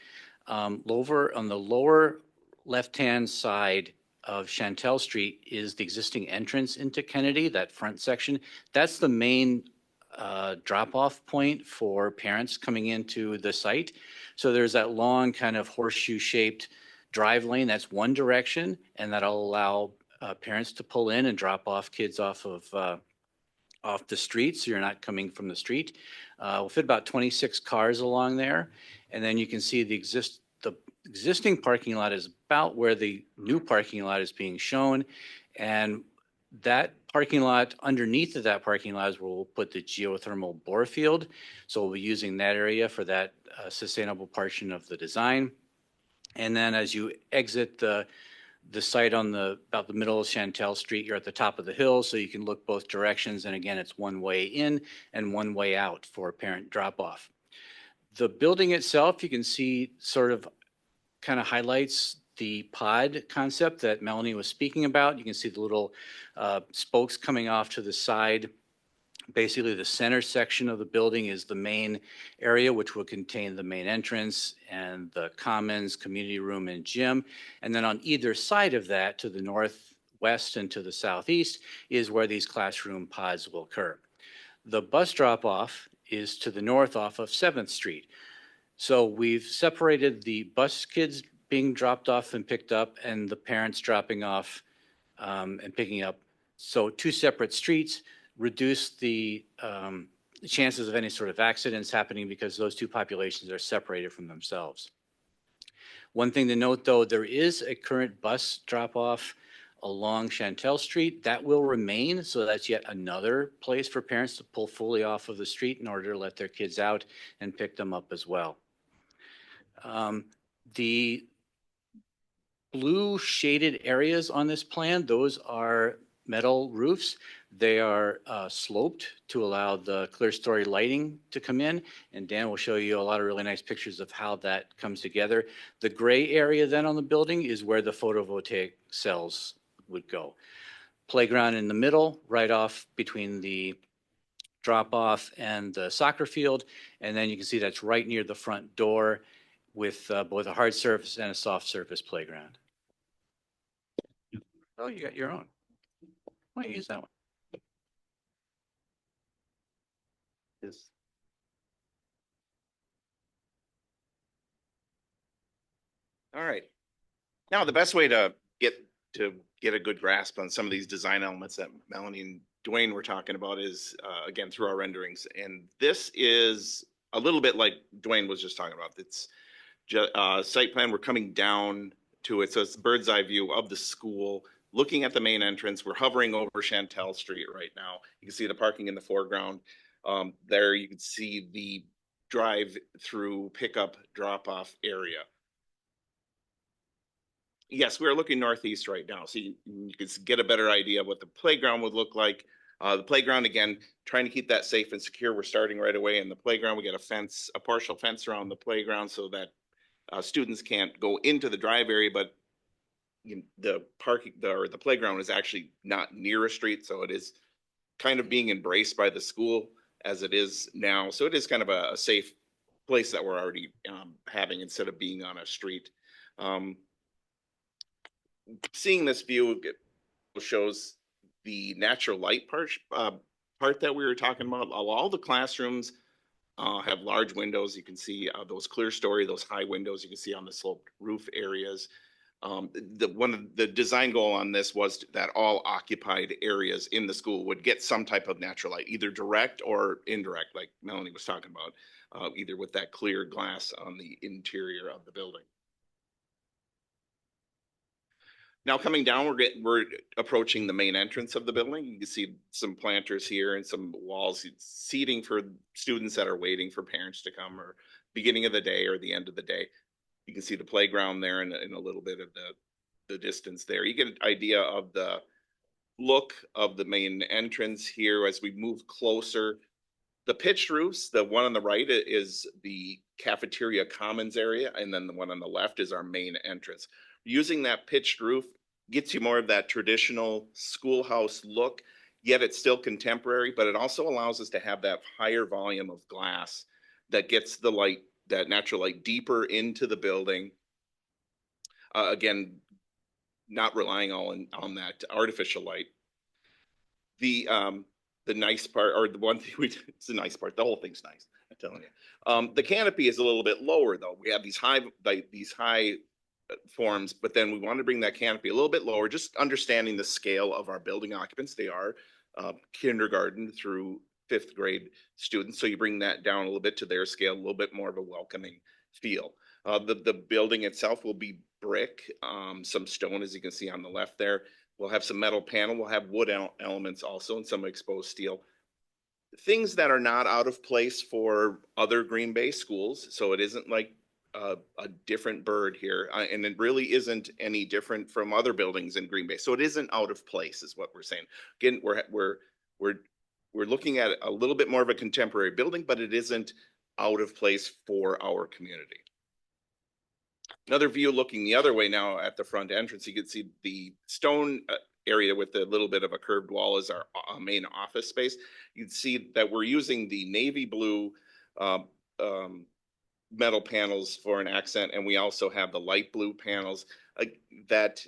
over on the lower left-hand side of Chantel Street is the existing entrance into Kennedy, that front section. That's the main drop-off point for parents coming into the site. So there's that long kind of horseshoe-shaped drive lane. That's one direction, and that'll allow parents to pull in and drop off kids off the street, so you're not coming from the street. We'll fit about 26 cars along there, and then you can see the existing parking lot is about where the new parking lot is being shown, and that parking lot, underneath of that parking lot is where we'll put the geothermal bore field. So we'll be using that area for that sustainable portion of the design. And then as you exit the site on about the middle of Chantel Street, you're at the top of the hill, so you can look both directions. And again, it's one way in and one way out for parent drop off. The building itself, you can see sort of kind of highlights the pod concept that Melanie was speaking about. You can see the little spokes coming off to the side. Basically, the center section of the building is the main area, which will contain the main entrance and the commons, community room, and gym. And then on either side of that, to the northwest and to the southeast, is where these classroom pods will occur. The bus drop-off is to the north off of 7th Street. So we've separated the bus kids being dropped off and picked up and the parents dropping off and picking up. So two separate streets reduce the chances of any sort of accidents happening because those two populations are separated from themselves. One thing to note, though, there is a current bus drop-off along Chantel Street. That will remain, so that's yet another place for parents to pull fully off of the street in order to let their kids out and pick them up as well. The blue shaded areas on this plan, those are metal roofs. They are sloped to allow the clear story lighting to come in. And Dan will show you a lot of really nice pictures of how that comes together. The gray area then on the building is where the photovoltaic cells would go. Playground in the middle, right off between the drop off and the soccer field. And then you can see that's right near the front door with both a hard surface and a soft surface playground. Oh, you got your own. Why don't you use that one? This. All right. Now, the best way to get a good grasp on some of these design elements that Melanie and Dwayne were talking about is, again, through our renderings. And this is a little bit like Dwayne was just talking about. It's just site plan. We're coming down to it. So it's bird's eye view of the school, looking at the main entrance. We're hovering over Chantel Street right now. You can see the parking in the foreground. There you can see the drive through pickup drop off area. Yes, we're looking northeast right now, so you can get a better idea of what the playground would look like. The playground, again, trying to keep that safe and secure. We're starting right away in the playground. We got a fence, a partial fence around the playground so that students can't go into the drive area, but the parking or the playground is actually not near a street, so it is kind of being embraced by the school as it is now. So it is kind of a safe place that we're already having instead of being on a street. Seeing this view shows the natural light part that we were talking about. All the classrooms have large windows. You can see those clear story, those high windows you can see on the sloped roof areas. One of the design goal on this was that all occupied areas in the school would get some type of natural light, either direct or indirect, like Melanie was talking about, either with that clear glass on the interior of the building. Now coming down, we're approaching the main entrance of the building. You can see some planters here and some walls, seating for students that are waiting for parents to come, or beginning of the day or the end of the day. You can see the playground there and a little bit of the distance there. You get an idea of the look of the main entrance here as we move closer. The pitched roofs, the one on the right is the cafeteria commons area, and then the one on the left is our main entrance. Using that pitched roof gets you more of that traditional schoolhouse look, yet it's still contemporary, but it also allows us to have that higher volume of glass that gets the light, that natural light, deeper into the building. Again, not relying on that artificial light. The nice part, or the one thing it's the nice part, the whole thing's nice, I'm telling you. The canopy is a little bit lower though. We have these high forms, but then we want to bring that canopy a little bit lower, just understanding the scale of our building occupants. They are kindergarten through 5th grade students. So you bring that down a little bit to their scale, a little bit more of a welcoming feel. The building itself will be brick, some stone, as you can see on the left there. We'll have some metal panel. We'll have wood elements also, and some exposed steel. Things that are not out of place for other Green Bay schools. So it isn't like a different bird here, and it really isn't any different from other buildings in Green Bay. So it isn't out of place, is what we're saying. Again, we're looking at a little bit more of a contemporary building, but it isn't out of place for our community. Another view looking the other way now at the front entrance, you can see the stone area with a little bit of a curved wall is our main office space. You'd see that we're using the navy blue metal panels for an accent, and we also have the light blue panels that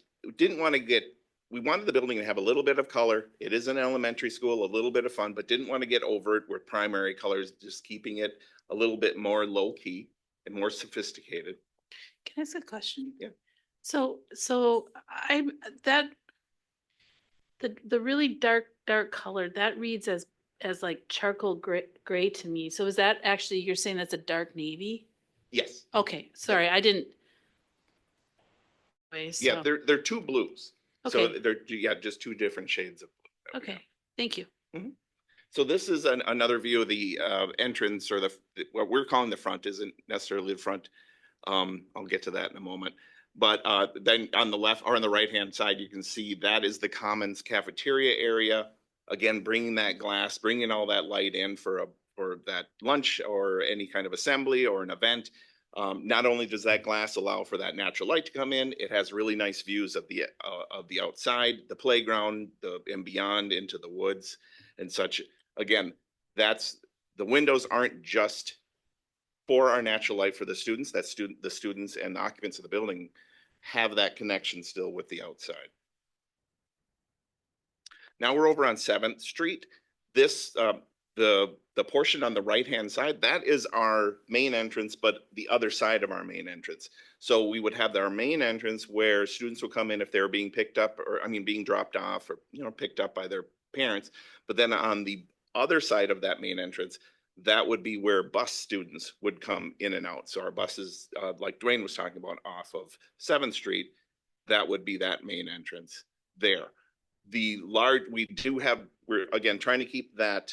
we wanted the building to have a little bit of color. It is an elementary school, a little bit of fun, but didn't want to get over it with primary colors, just keeping it a little bit more low key and more sophisticated. Can I ask a question? Yeah. So the really dark color that reads as like charcoal gray to me. So is that actually, you're saying that's a dark navy? Yes. Okay, sorry, I didn't. Yeah, they're two blues. So Okay. they're just two different shades of blue. Okay, thank you. Mm-hmm. So this is another view of the entrance, or what we're calling the front isn't necessarily the front. I'll get to that in a moment. But then on the left or on the right hand side, you can see that is the commons cafeteria area. again, bringing that glass, bringing all that light in for that lunch or any kind of assembly or an event. Not only does that glass allow for that natural light to come in, it has really nice views of the outside, the playground, and beyond into the woods and such. Again, the windows aren't just for our natural light for the students. The students and the occupants of the building have that connection still with the outside. Now we're over on 7th Street. This, the portion on the right-hand side, that is our main entrance, but the other side of our main entrance. So we would have our main entrance where students will come in if they're being picked up, or being dropped off, or picked up by their parents. But then on the other side of that main entrance, that would be where bus students would come in and out. So our buses, like Dwayne was talking about, off of 7th Street, that would be that main entrance there. We're again trying to keep that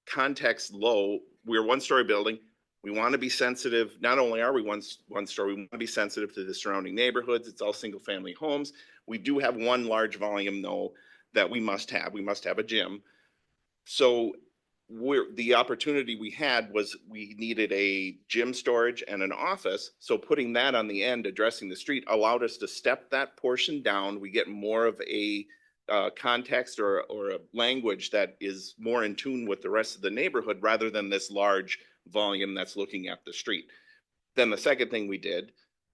context low. We're a one-story building. We want to be sensitive. Not only are we one story, we want to be sensitive to the surrounding neighborhoods. It's all single-family homes. We do have one large volume though that we must have. We must have a gym. So the opportunity we had was we needed a gym storage and an office. So putting that on the end, addressing the street, allowed us to step that portion down. We get more of a context or a language that is more in tune with the rest of the neighborhood rather than this large volume that's looking at the street. Then the second thing we did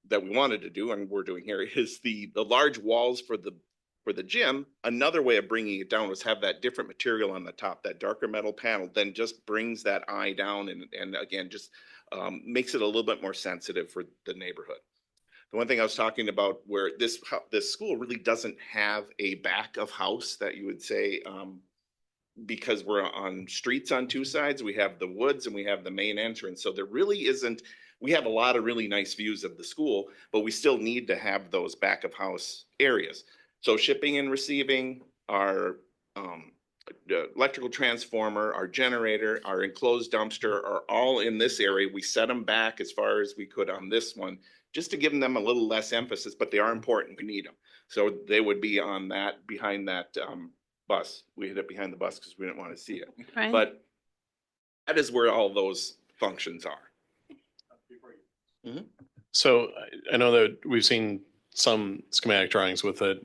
that we wanted to do, and we're doing here, is the large walls for the gym. Another way of bringing it down was have that different material on the top, that darker metal panel, then just brings that eye down and again, just makes it a little bit more sensitive for the neighborhood. The one thing I was talking about where this school really doesn't have a back of house that you would say, because we're on streets on two sides, we have the woods and we have the main entrance. So there really isn't, we have a lot of really nice views of the school, but we still need to have those back of house areas. So shipping and receiving, our electrical transformer, our generator, our enclosed dumpster are all in this area. We set them back as far as we could on this one, just to give them a little less emphasis, but they are important. We need them. So they would be on that, behind that bus. We hid it behind the bus because we didn't want to see it. Right. But that is where all those functions are. Mm-hmm. So I know that we've seen some schematic drawings with it.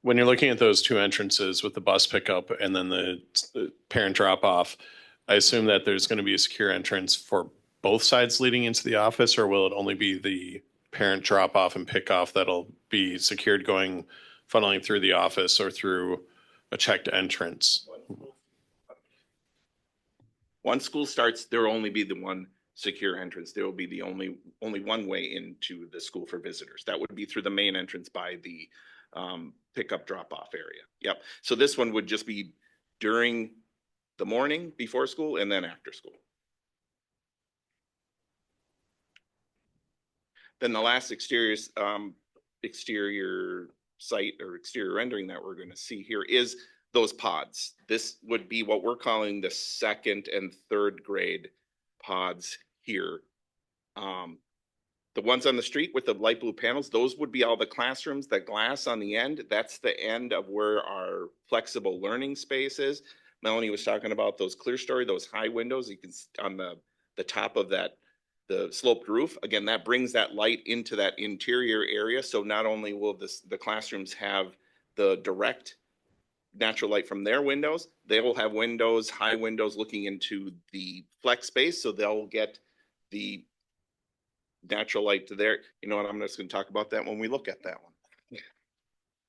When you're looking at those two entrances with the bus pickup and then the parent drop off, I assume that there's going to be a secure entrance for both sides leading into the office, or will it only be the parent drop off and pick off that'll be secured funneling through the office or through a checked entrance? Once school starts, there will only be the one secure entrance. There will be the only one way into the school for visitors. That would be through the main entrance by the pickup drop off area. Yep. So this one would just be during the morning before school and then after school. Then the last exterior site or exterior rendering that we're going to see here is those pods. This would be what we're calling the 2nd and 3rd grade pods here. The ones on the street with the light blue panels, those would be all the classrooms. The glass on the end, that's the end of where our flexible learning space is. Melanie was talking about those clear story, those high windows. You can on the top of that, the sloped roof. Again, that brings that light into that interior area. So not only will the classrooms have the direct natural light from their windows, they will have windows, high windows looking into the flex space. So they'll get the natural light to there. You know what? I'm just going to talk about that when we look at that one.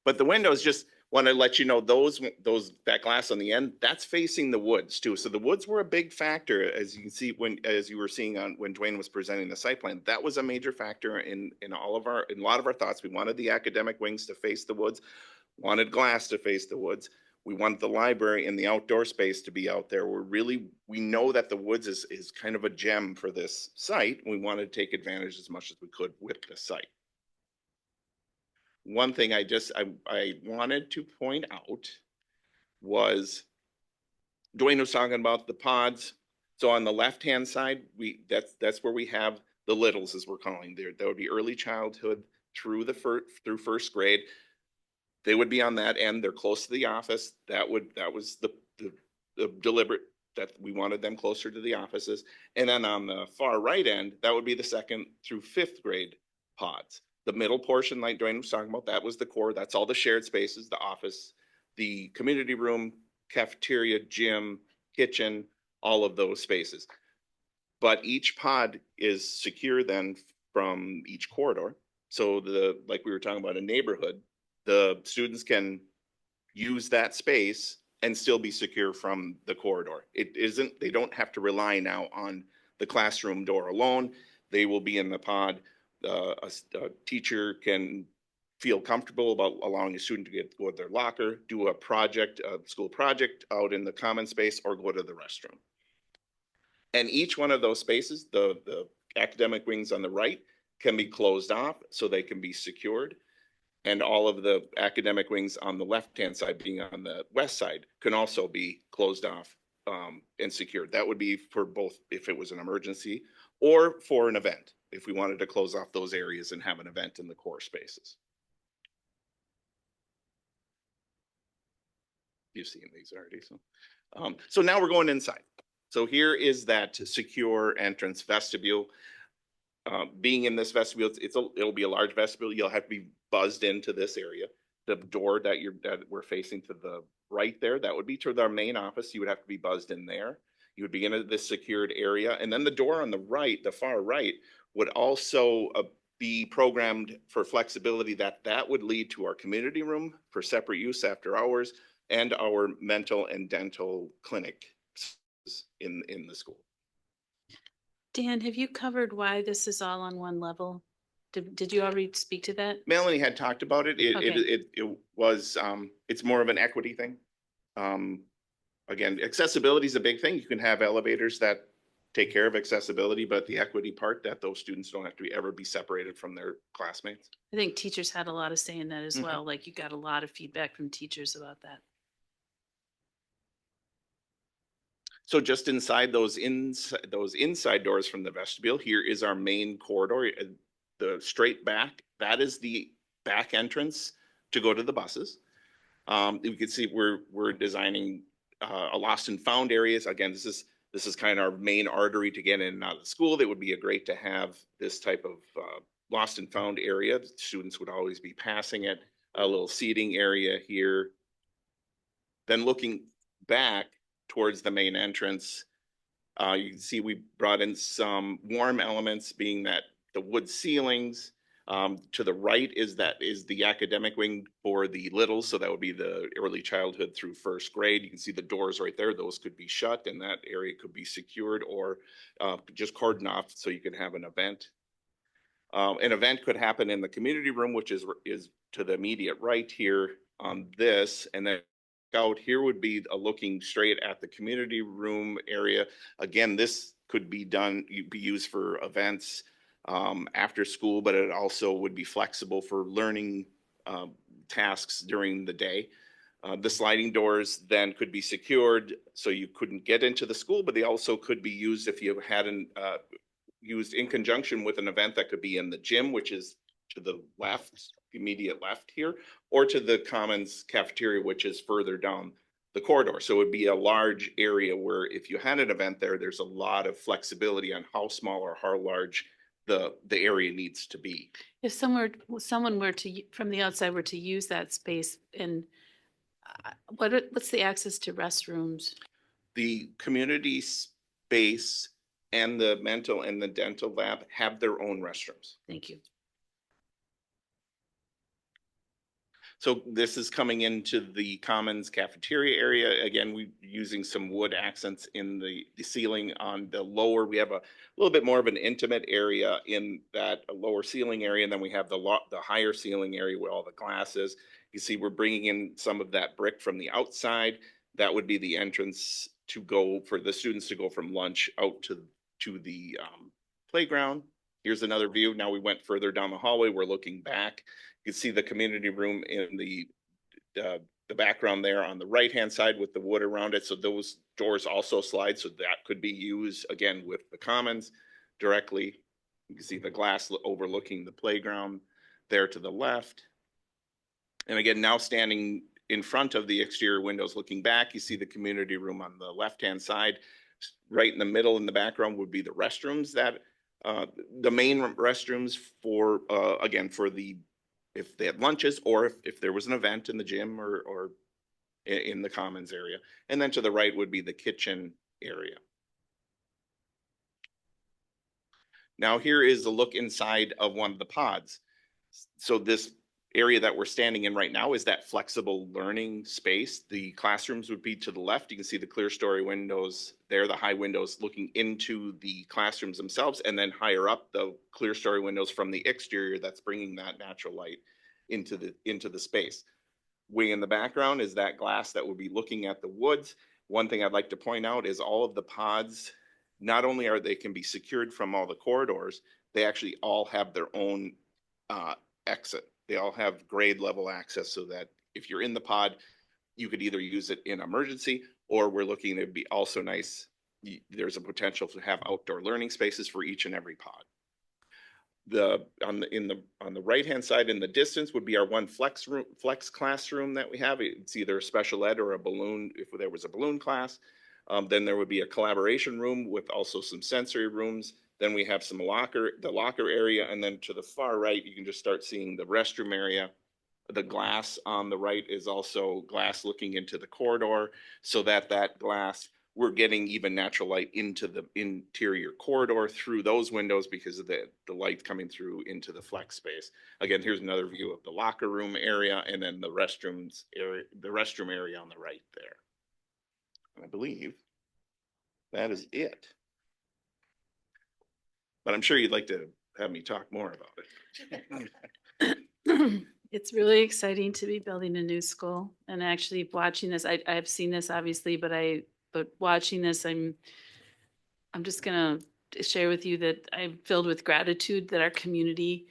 But the windows, just want to let you know, that glass on the end, that's facing the woods too. So the woods were a big factor, as you can see as you were seeing when Dwayne was presenting the site plan. That was a major factor in a lot of our thoughts. We wanted the academic wings to face the woods, wanted glass to face the woods. We want the library and the outdoor space to be out there. We know that the woods is kind of a gem for this site. We wanted to take advantage as much as we could with the site. One thing I wanted to point out was Dwayne was talking about the pods. So on the left-hand side, that's where we have the littles, as we're calling there. That would be early childhood through 1st grade. They would be on that end. They're close to the office. That was the deliberate, that we wanted them closer to the offices. And then on the far right end, that would be the 2nd through 5th grade pods. The middle portion, like Dwayne was talking about, that was the core. That's all the shared spaces, the office, the community room, cafeteria, gym, kitchen, all of those spaces. But each pod is secure then from each corridor. So like we were talking about a neighborhood, the students can use that space and still be secure from the corridor. They don't have to rely now on the classroom door alone. They will be in the pod. A teacher can feel comfortable about allowing a student to go to their locker, do a school project out in the common space, or go to the restroom. And each one of those spaces, the academic wings on the right, can be closed off so they can be secured. And all of the academic wings on the left-hand side, being on the west side, can also be closed off and secured. That would be for both if it was an emergency or for an event, if we wanted to close off those areas and have an event in the core spaces. You've seen these already. So now we're going inside. So here is that secure entrance vestibule. Being in this vestibule, it'll be a large vestibule. You'll have to be buzzed into this area. The door that we're facing to the right there, that would be to our main office. You would have to be buzzed in there. You would be in this secured area. And then the door on the right, the far right, would also be programmed for flexibility that would lead to our community room for separate use after hours and our mental and dental clinic in the school. Dan, have you covered why this is all on one level? Did you already speak to that? Melanie had talked about it. It was, it's more of an equity thing. Again, accessibility is a big thing. You can have elevators that take care of accessibility, but the equity part, that those students don't have to ever be separated from their classmates. I think teachers had a lot of say in that as well. Like you got a lot of feedback from teachers about that. So just inside those inside doors from the vestibule, here is our main corridor. The straight back, that is the back entrance to go to the buses. You can see we're designing a lost and found areas. Again, this is kind of our main artery to get in and out of the school. That would be great to have this type of lost and found area. The students would always be passing it. A little seating area here. Then looking back towards the main entrance, you can see we brought in some warm elements, being that the wood ceilings. To the right is the academic wing for the littles, so that would be the early childhood through 1st grade. You can see the doors right there; those could be shut, and that area could be secured or just cordoned off, so you could have an event. An event could happen in the community room, which is to the immediate right here on this, and then out here would be looking straight at the community room area. Again, this could be used for events after school, but it also would be flexible for learning tasks during the day. The sliding doors then could be secured so you couldn't get into the school, but they also could be used if you had used in conjunction with an event that could be in the gym, which is to the left, immediate left here, or to the commons cafeteria, which is further down the corridor. So it would be a large area where if you had an event there, there's a lot of flexibility on how small or how large the area needs to be. If someone were to, from the outside, were to use that space, and what's the access to restrooms? The community space and the mental and the dental lab have their own restrooms. Thank you. So this is coming into the commons cafeteria area. Again, we're using some wood accents in the ceiling on the lower. We have a little bit more of an intimate area in that lower ceiling area. And then we have the higher ceiling area where all the glass is. You see, we're bringing in some of that brick from the outside. That would be the entrance to go for the students to go from lunch out to the playground. Here's another view. Now we went further down the hallway. We're looking back. You can see the community room in the background there on the right-hand side with the wood around it. So those doors also slide. So that could be used again with the commons directly. You can see the glass overlooking the playground there to the left. And again, now standing in front of the exterior windows looking back, you see the community room on the left-hand side. Right in the middle in the background would be the restrooms that, the main restrooms for, again, for the, if they had lunches or if there was an event in the gym or in the commons area. And then to the right would be the kitchen area. Now here is a look inside of one of the pods. So this area that we're standing in right now is that flexible learning space. The classrooms would be to the left. You can see the clear story windows there, the high windows looking into the classrooms themselves, and then higher up the clear story windows from the exterior that's bringing that natural light into the space. Way in the background is that glass that would be looking at the woods. One thing I'd like to point out is all of the pods, not only are they can be secured from all the corridors, they actually all have their own exit. They all have grade level access so that if you're in the pod, you could either use it in emergency, or we're looking, it'd be also nice, there's a potential to have outdoor learning spaces for each and every pod. On the right hand side in the distance would be our one flex classroom that we have. It's either a special ed or a balloon, if there was a balloon class. Then there would be a collaboration room with also some sensory rooms. Then we have the locker area, and then to the far right, you can just start seeing the restroom area. The glass on the right is also glass looking into the corridor, so that glass, we're getting even natural light into the interior corridor through those windows because of the light coming through into the flex space. Again, here's another view of the locker room area, and then the restroom area on the right there. And I believe that is it. But I'm sure you'd like to have me talk more about it. It's really exciting to be building a new school, and actually watching this, I've seen this obviously, but watching this, I'm just gonna share with you that I'm filled with gratitude that our community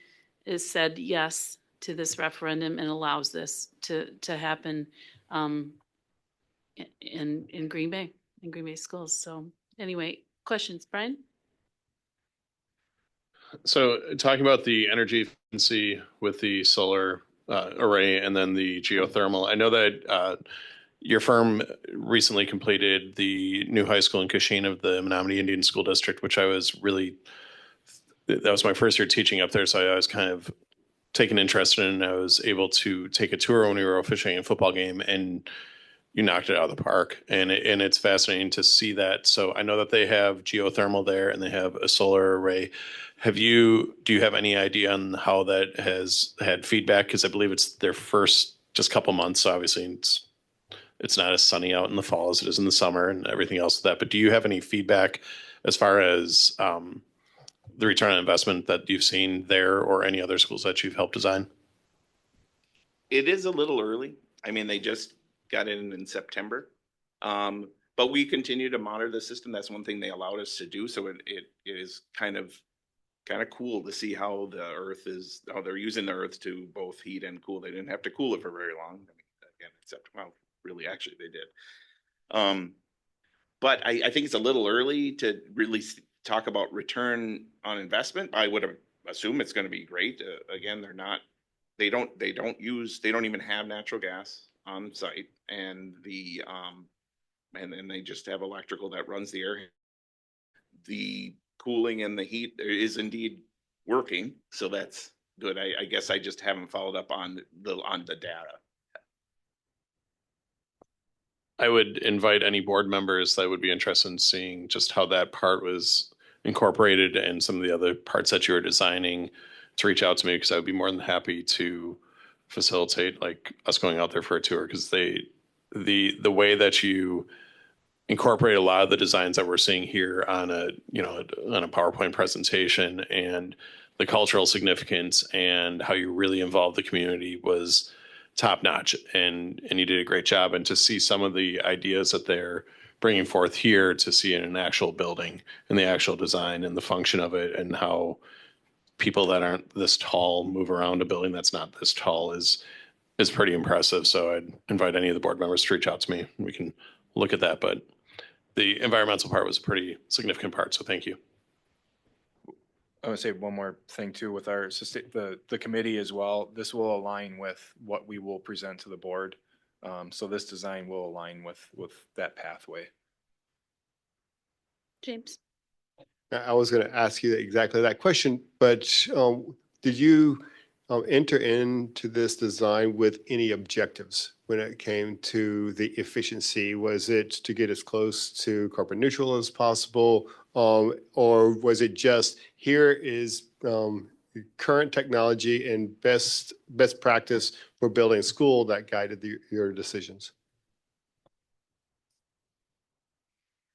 has said yes to this referendum and allows this to happen in Green Bay schools. So anyway, questions, Brian? So talking about the energy efficiency with the solar array and then the geothermal, I know that your firm recently completed the new high school in Kasheen of the Menominee Indian School District, which that was my first year teaching up there. So I was kind of taken interest in, and I was able to take a tour when we were officiating a football game, and you knocked it out of the park. And it's fascinating to see that. So I know that they have geothermal there and they have a solar array. Do you have any idea on how that has had feedback? Because I believe it's their first just couple months. So obviously it's not as sunny out in the fall as it is in the summer and everything else with that. But do you have any feedback as far as the return on investment that you've seen there or any other schools that you've helped design? It is a little early. I mean, they just got in September. But we continue to monitor the system. That's one thing they allowed us to do. So it is kind of cool to see how they're using the earth to both heat and cool. They didn't have to cool it for very long. I mean, again, except, well, really, actually they did. But I think it's a little early to really talk about return on investment. I would assume it's going to be great. Again, they don't even have natural gas on site, and and they just have electrical that runs the air. The cooling and the heat is indeed working, so that's good. I guess I just haven't followed up on the data. I would invite any board members that would be interested in seeing just how that part was incorporated and some of the other parts that you were designing to reach out to me, because I would be more than happy to facilitate like us going out there for a tour, because the way that you incorporate a lot of the designs that we're seeing here on a PowerPoint presentation and the cultural significance and how you really involve the community was top notch, and you did a great job. And to see some of the ideas that they're bringing forth here, to see in an actual building and the actual design and the function of it, and how people that aren't this tall move around a building that's not this tall is pretty impressive. So I'd invite any of the board members to reach out to me and we can look at that. But the environmental part was a pretty significant part. So thank you. I would say one more thing too with our the committee as well. This will align with what we will present to the board. So this design will align with that pathway. James? I was going to ask you exactly that question, but did you enter into this design with any objectives when it came to the efficiency? Was it to get as close to carbon neutral as possible, or was it just here is current technology and best practice for building a school that guided your decisions?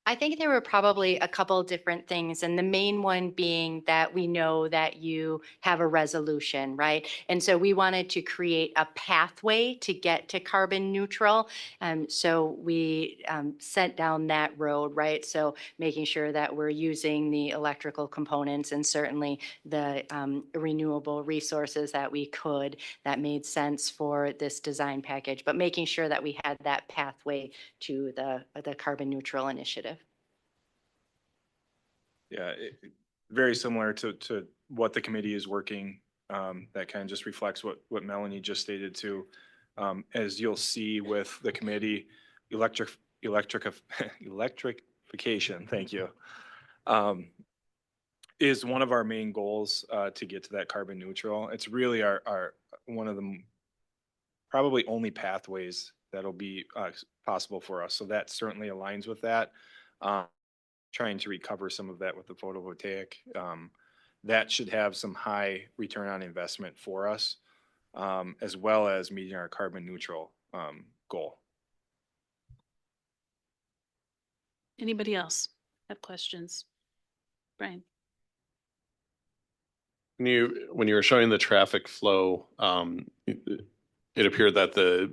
I think there were probably a couple different things, and the main one being that we know that you have a resolution, right? And so we wanted to create a pathway to get to carbon neutral. So we sent down that road, right? So making sure that we're using the electrical components and certainly the renewable resources that we could, that made sense for this design package, but making sure that we had that pathway to the carbon neutral initiative. Yeah, very similar to what the committee is working. That kind of just reflects what Melanie just stated too. As you'll see with the committee, electrification, thank you, is one of our main goals to get to that carbon neutral. It's really our one of the probably only pathways that'll be possible for us. So that certainly aligns with that. Trying to recover some of that with the photovoltaic. That should have some high return on investment for us, as well as meeting our carbon neutral goal. Anybody else have questions? Brian? When you were showing the traffic flow, it appeared that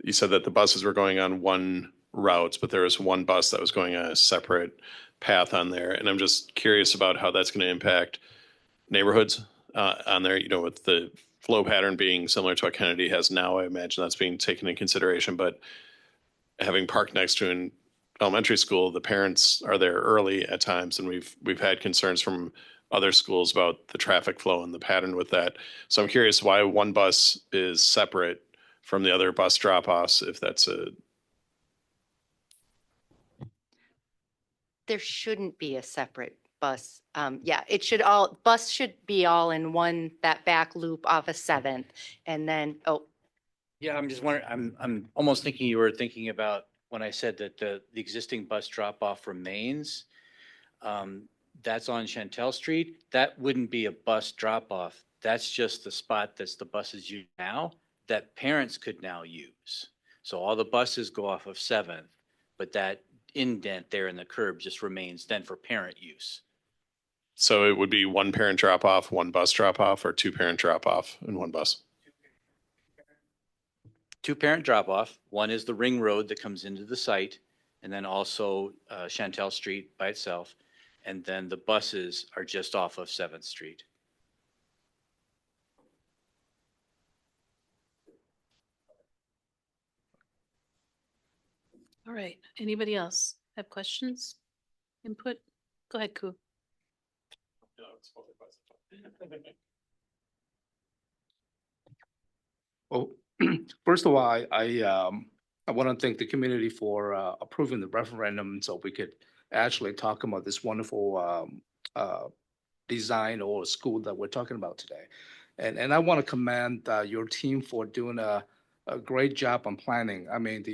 you said that the buses were going on one route, but there was one bus that was going on a separate path on there. And I'm just curious about how that's going to impact neighborhoods on there, with the flow pattern being similar to what Kennedy has now. I imagine that's being taken into consideration, but having parked next to an elementary school, the parents are there early at times, and we've had concerns from other schools about the traffic flow and the pattern with that. So I'm curious why one bus is separate from the other bus drop-offs, if that's There shouldn't be a separate bus. Yeah, bus should be all in one, that back loop off of 7th. And then, Yeah, I'm just wondering, I'm almost thinking you were thinking about when I said that the existing bus drop-off remains. That's on Chantel Street. That wouldn't be a bus drop-off. That's just the spot that's the buses use now that parents could now use. So all the buses go off of 7th, but that indent there in the curb just remains then for parent use. so it would be one parent drop-off, one bus drop-off, or two parent drop-off in one bus? Two parent drop-off. One is the ring road that comes into the site, and then also Chantel Street by itself. And then the buses are just off of 7th Street. All right. Anybody else have questions? Input? Go ahead, Koo. Well, first of all, I want to thank the community for approving the referendum so we could actually talk about this wonderful design or school that we're talking about today. And I want to commend your team for doing a great job on planning. I mean,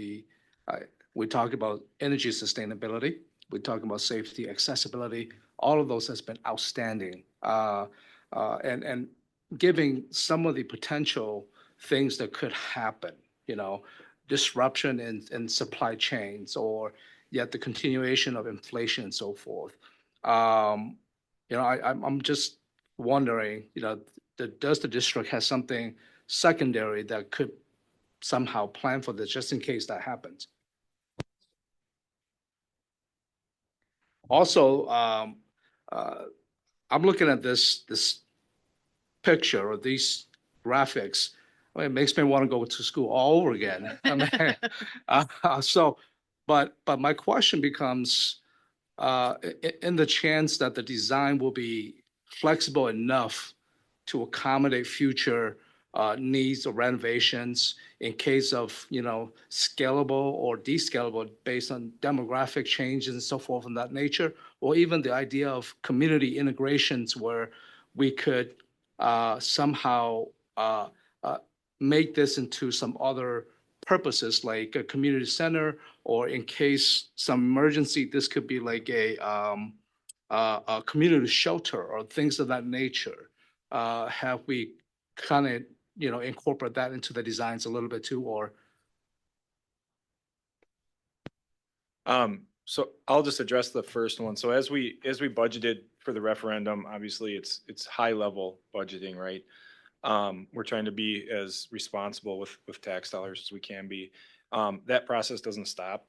we talked about energy sustainability, we talked about safety, accessibility, all of those has been outstanding. And giving some of the potential things that could happen, disruption in supply chains, or yet the continuation of inflation and so forth. I'm just wondering, does the district have something secondary that could somehow plan for this just in case that happens? Also, I'm looking at this picture or these graphics. I mean, it makes me want to go to school all over again. I mean, but my question becomes, in the chance that the design will be flexible enough to accommodate future needs or renovations in case of, scalable or descalable based on demographic changes and so forth of that nature, or even the idea of community integrations where we could somehow make this into some other purposes like a community center, or in case some emergency, this could be like a community shelter or things of that nature. Have we kind of, incorporate that into the designs a little bit too, or? So I'll just address the first one. So as we budgeted for the referendum, obviously it's high level budgeting, right? We're trying to be as responsible with tax dollars as we can be. That process doesn't stop.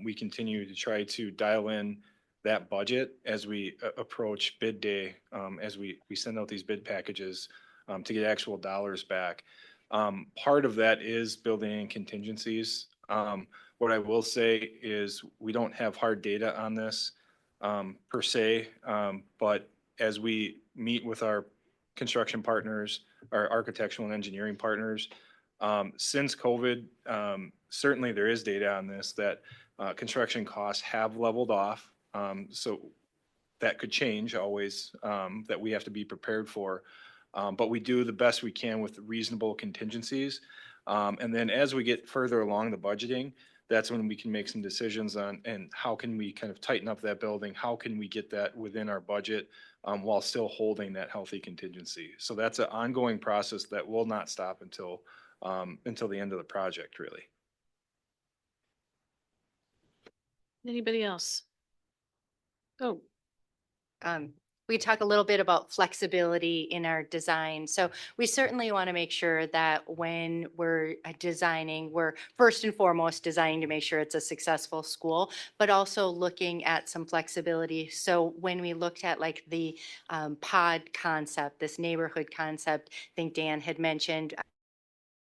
We continue to try to dial in that budget as we approach bid day, as we send out these bid packages to get actual dollars back. Part of that is building in contingencies. What I will say is we don't have hard data on this per se, but as we meet with our construction partners, our architectural and engineering partners, since COVID, certainly there is data on this that construction costs have leveled off. So that could change always, that we have to be prepared for. But we do the best we can with reasonable contingencies. And then as we get further along the budgeting, that's when we can make some decisions on, and how can we kind of tighten up that building? How can we get that within our budget while still holding that healthy contingency? So that's an ongoing process that will not stop until the end of the project, really. Anybody else? Oh, We talk a little bit about flexibility in our design. So we certainly want to make sure that when we're designing, we're first and foremost designing to make sure it's a successful school, but also looking at some flexibility. So when we looked at like the pod concept, this neighborhood concept, I think Dan had mentioned,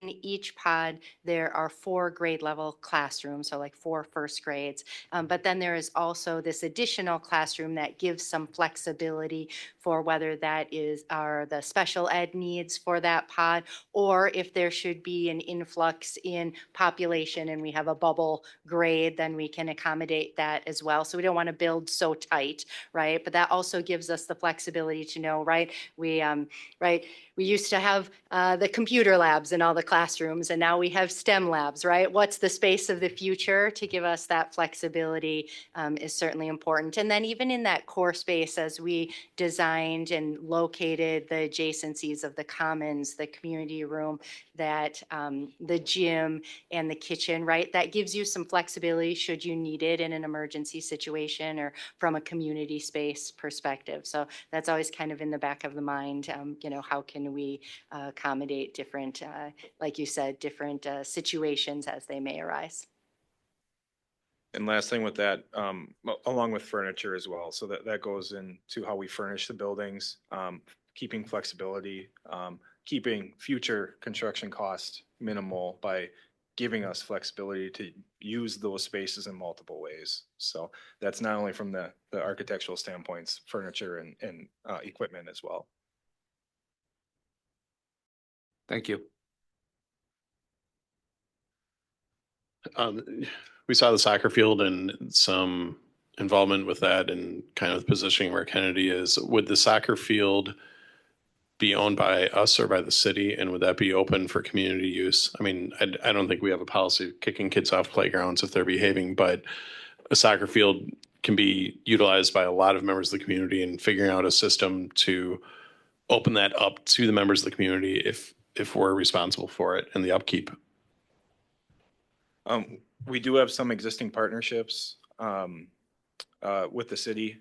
in each pod, there are 4 grade level classrooms, so like 4 first grades. But then there is also this additional classroom that gives some flexibility for whether that are the special ed needs for that pod, or if there should be an influx in population and we have a bubble grade, then we can accommodate that as well. So we don't want to build so tight, right? But that also gives us the flexibility to know, right? We used to have the computer labs in all the classrooms, and now we have STEM labs, right? What's the space of the future? To give us that flexibility is certainly important. And then even in that core space, as we designed and located the adjacencies of the commons, the community room, that the gym and the kitchen, right? That gives you some flexibility should you need it in an emergency situation or from a community space perspective. So that's always kind of in the back of the mind, how can we accommodate different, like you said, different situations as they may arise. And last thing with that, along with furniture as well. So that goes into how we furnish the buildings, keeping flexibility, keeping future construction costs minimal by giving us flexibility to use those spaces in multiple ways. So that's not only from the architectural standpoints, furniture and equipment as well. Thank you. We saw the soccer field and some involvement with that and kind of positioning where Kennedy is. Would the soccer field be owned by us or by the city, and would that be open for community use? I mean, I don't think we have a policy of kicking kids off playgrounds if they're behaving, but a soccer field can be utilized by a lot of members of the community, and figuring out a system to open that up to the members of the community if we're responsible for it and the upkeep. We do have some existing partnerships with the city.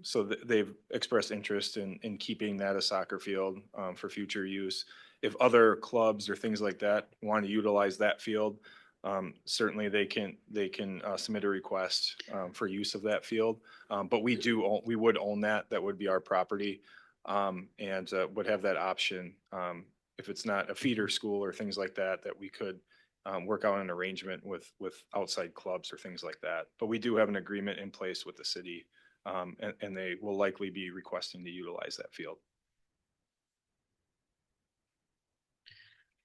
So they've expressed interest in keeping that a soccer field for future use. If other clubs or things like that want to utilize that field, certainly they can submit a request for use of that field. But we would own that. That would be our property, and would have that option if it's not a feeder school or things like that, that we could work out an arrangement with outside clubs or things like that. But we do have an agreement in place with the city And they will likely be requesting to utilize that field.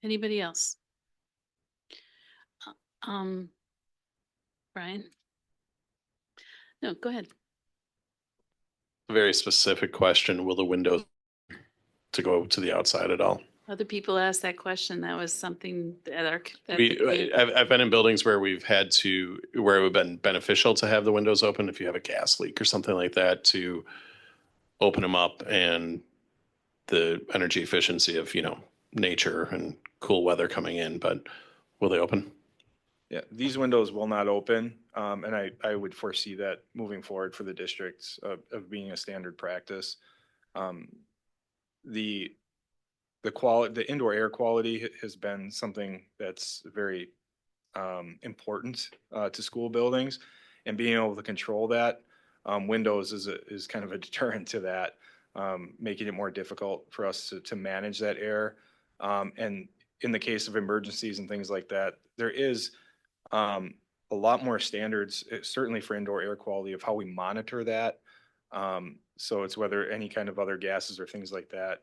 Anybody else? Brian? No, go ahead. Very specific question. Will the windows to go to the outside at all? Other people asked that question. That was something that our. I've been in buildings where where it would have been beneficial to have the windows open if you have a gas leak or something like that, to open them up and the energy efficiency of, nature and cool weather coming in, but will they open? Yeah, these windows will not open, and I would foresee that moving forward for the districts of being a standard practice. The indoor air quality has been something that's very important to school buildings, and being able to control that, windows is kind of a deterrent to that, making it more difficult for us to manage that air. And in the case of emergencies and things like that, there is a lot more standards, certainly for indoor air quality, of how we monitor that. So it's whether any kind of other gases or things like that,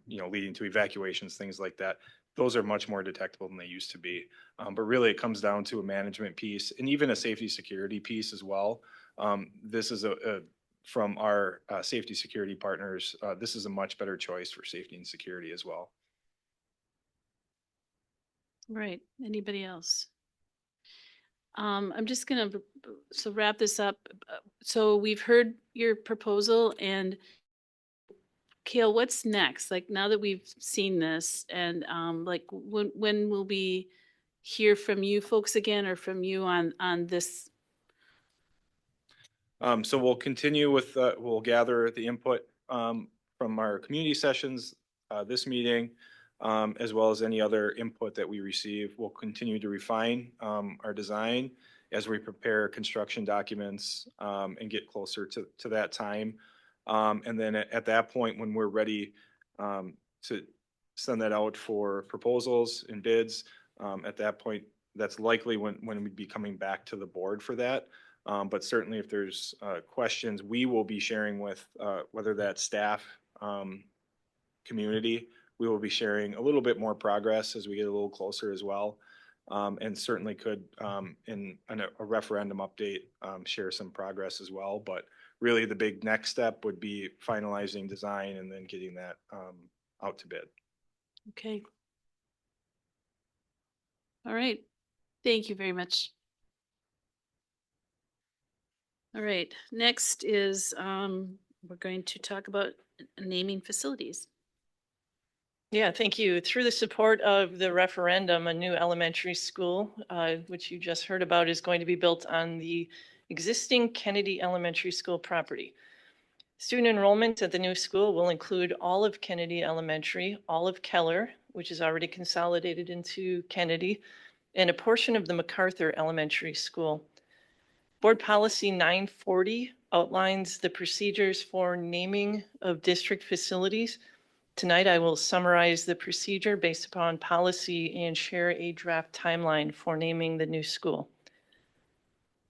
leading to evacuations, things like that. Those are much more detectable than they used to be. But really, it comes down to a management piece and even a safety security piece as well. This is from our safety security partners, this is a much better choice for safety and security as well. Right. Anybody else? I'm just gonna wrap this up. So we've heard your proposal, and Kale, what's next? Like, now that we've seen this, and like when will we hear from you folks again, or from you on this? So we'll continue with, we'll gather the input from our community sessions, this meeting, as well as any other input that we receive. We'll continue to refine our design as we prepare construction documents and get closer to that time. And then at that point, when we're ready to send that out for proposals and bids, at that point, that's likely when we'd be coming back to the board for that. But certainly if there's questions, we will be sharing with whether that's staff, community, we will be sharing a little bit more progress as we get a little closer as well. And certainly could, in a referendum update, share some progress as well. But really the big next step would be finalizing design and then getting that out to bid. Okay. All right. Thank you very much. All right. Next is we're going to talk about naming facilities. Yeah, thank you. Through the support of the referendum, a new elementary school, which you just heard about, is going to be built on the existing Kennedy Elementary School property. Student enrollment at the new school will include all of Kennedy Elementary, all of Keller, which is already consolidated into Kennedy, and a portion of the MacArthur Elementary School. Board Policy 940 outlines the procedures for naming of district facilities. Tonight, I will summarize the procedure based upon policy and share a draft timeline for naming the new school.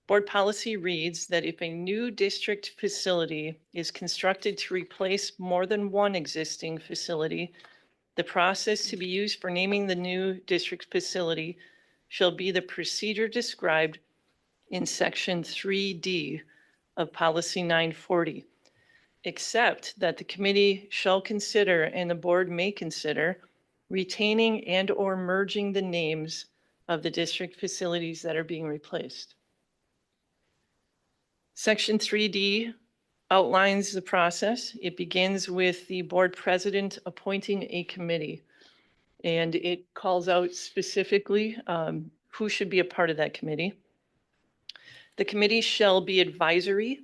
Board policy reads that if a new district facility is constructed to replace more than one existing facility, the process to be used for naming the new district facility shall be the procedure described in section 3D of policy 940. Except that the committee shall consider and the board may consider retaining and or merging the names of the district facilities that are being replaced. Section 3D outlines the process. It begins with the board president appointing a committee, and it calls out specifically who should be a part of that committee. The committee shall be advisory,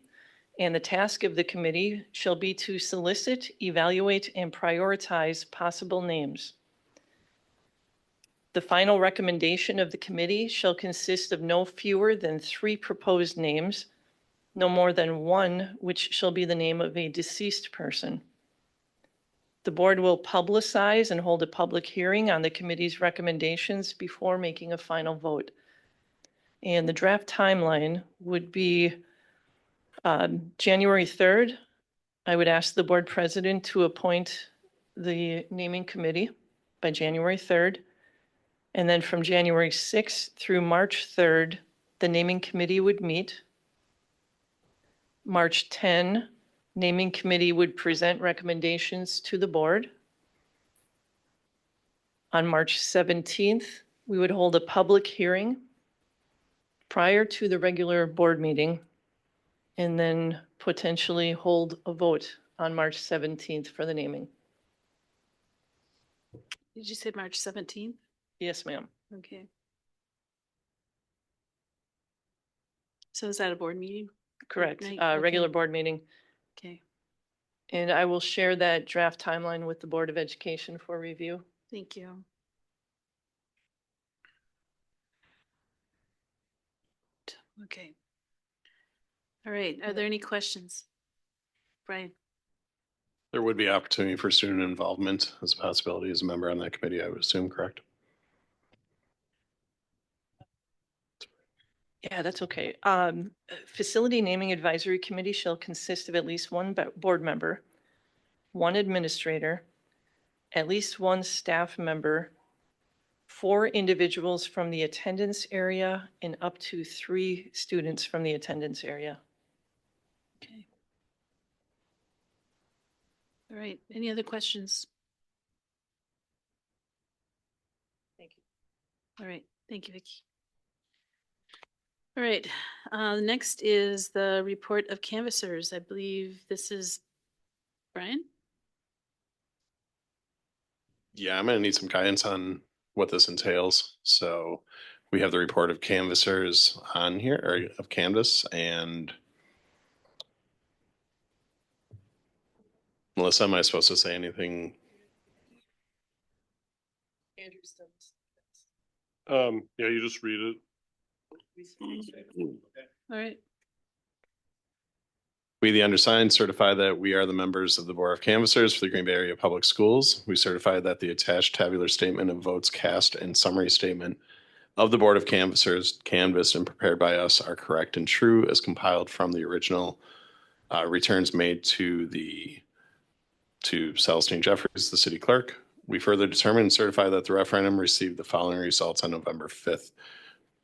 and the task of the committee shall be to solicit, evaluate, and prioritize possible names. The final recommendation of the committee shall consist of no fewer than 3 proposed names, no more than 1 which shall be the name of a deceased person. The board will publicize and hold a public hearing on the committee's recommendations before making a final vote. And the draft timeline would be January 3rd, I would ask the board president to appoint the naming committee by January 3rd. And then from January 6th through March 3rd, the naming committee would meet. March 10, naming committee would present recommendations to the board. On March 17th, we would hold a public hearing prior to the regular board meeting, and then potentially hold a vote on March 17th for the naming. Did you say March 17th? Yes, ma'am. Okay. So is that a board meeting? Correct. Right, okay. Regular board meeting. Okay, And I will share that draft timeline with the Board of Education for review. thank you. Okay. All right, are there any questions? Brian? There would be opportunity for student involvement as a possibility as a member on that committee, I would assume, correct? Yeah, that's okay. Facility Naming Advisory Committee shall consist of at least one board member, one administrator, at least one staff member, 4 individuals from the attendance area, and up to 3 students from the attendance area. Okay. All right, any other questions? Thank you. All right, thank you, Vicky. All right, next is the report of canvassers. I believe this is Brian? Yeah, I'm gonna need some guidance on what this entails. So we have the report of canvassers on here, or of Canvas, and Melissa, am I supposed to say anything? Andrew Stokes. Yeah, you just read it. All right, We, the undersigned, certify that we are the members of the Board of Canvassers for the Green Bay Area Public Schools. We certify that the attached tabular statement of votes cast and summary statement of the Board of Canvassers canvassed and prepared by us are correct and true as compiled from the original returns made to Celestine Jeffries, the city clerk. We further determine and certify that the referendum received the following results on November 5th,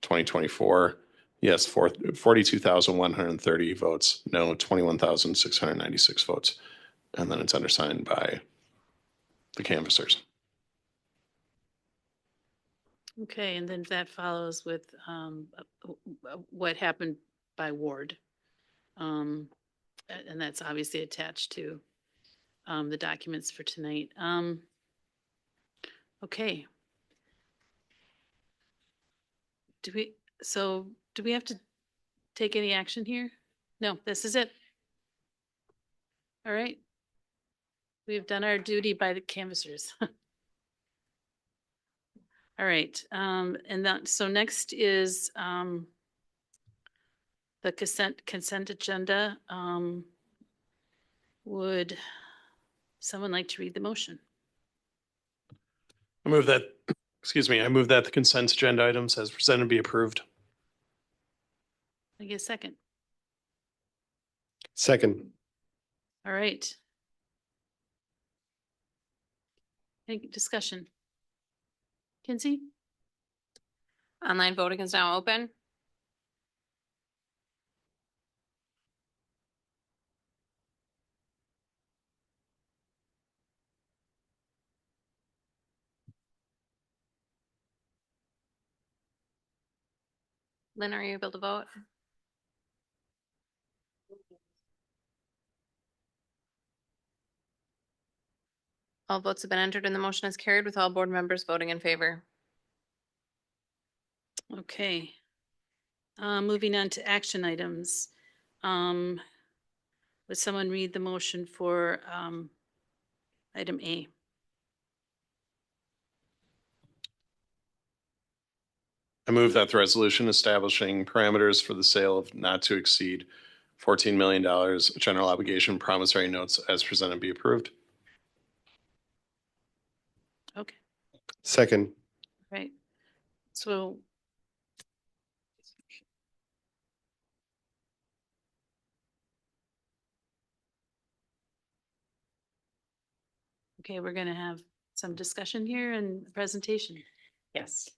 2024. Yes, 42,130 votes. No, 21,696 votes. And then it's undersigned by the canvassers. okay, and then that follows with what happened by ward. And that's obviously attached to the documents for tonight. Okay. Do we have to take any action here? No, this is it. All right. We've done our duty by the canvassers. All right, and that, so next is the consent agenda. Would someone like to read the motion? I move that the consent agenda items as presented be approved. I guess second. Second. All right. Any discussion? Kinsey? Online voting is now open. Lynn, are you able to vote? All votes have been entered and the motion is carried with all board members voting in favor. Okay. Moving on to action items. Would someone read the motion for item A? I move that the resolution establishing parameters for the sale of not to exceed $14 million general obligation promissory notes as presented be approved. Okay, Second. right. So Okay, we're going to have some discussion here and presentation. Yes.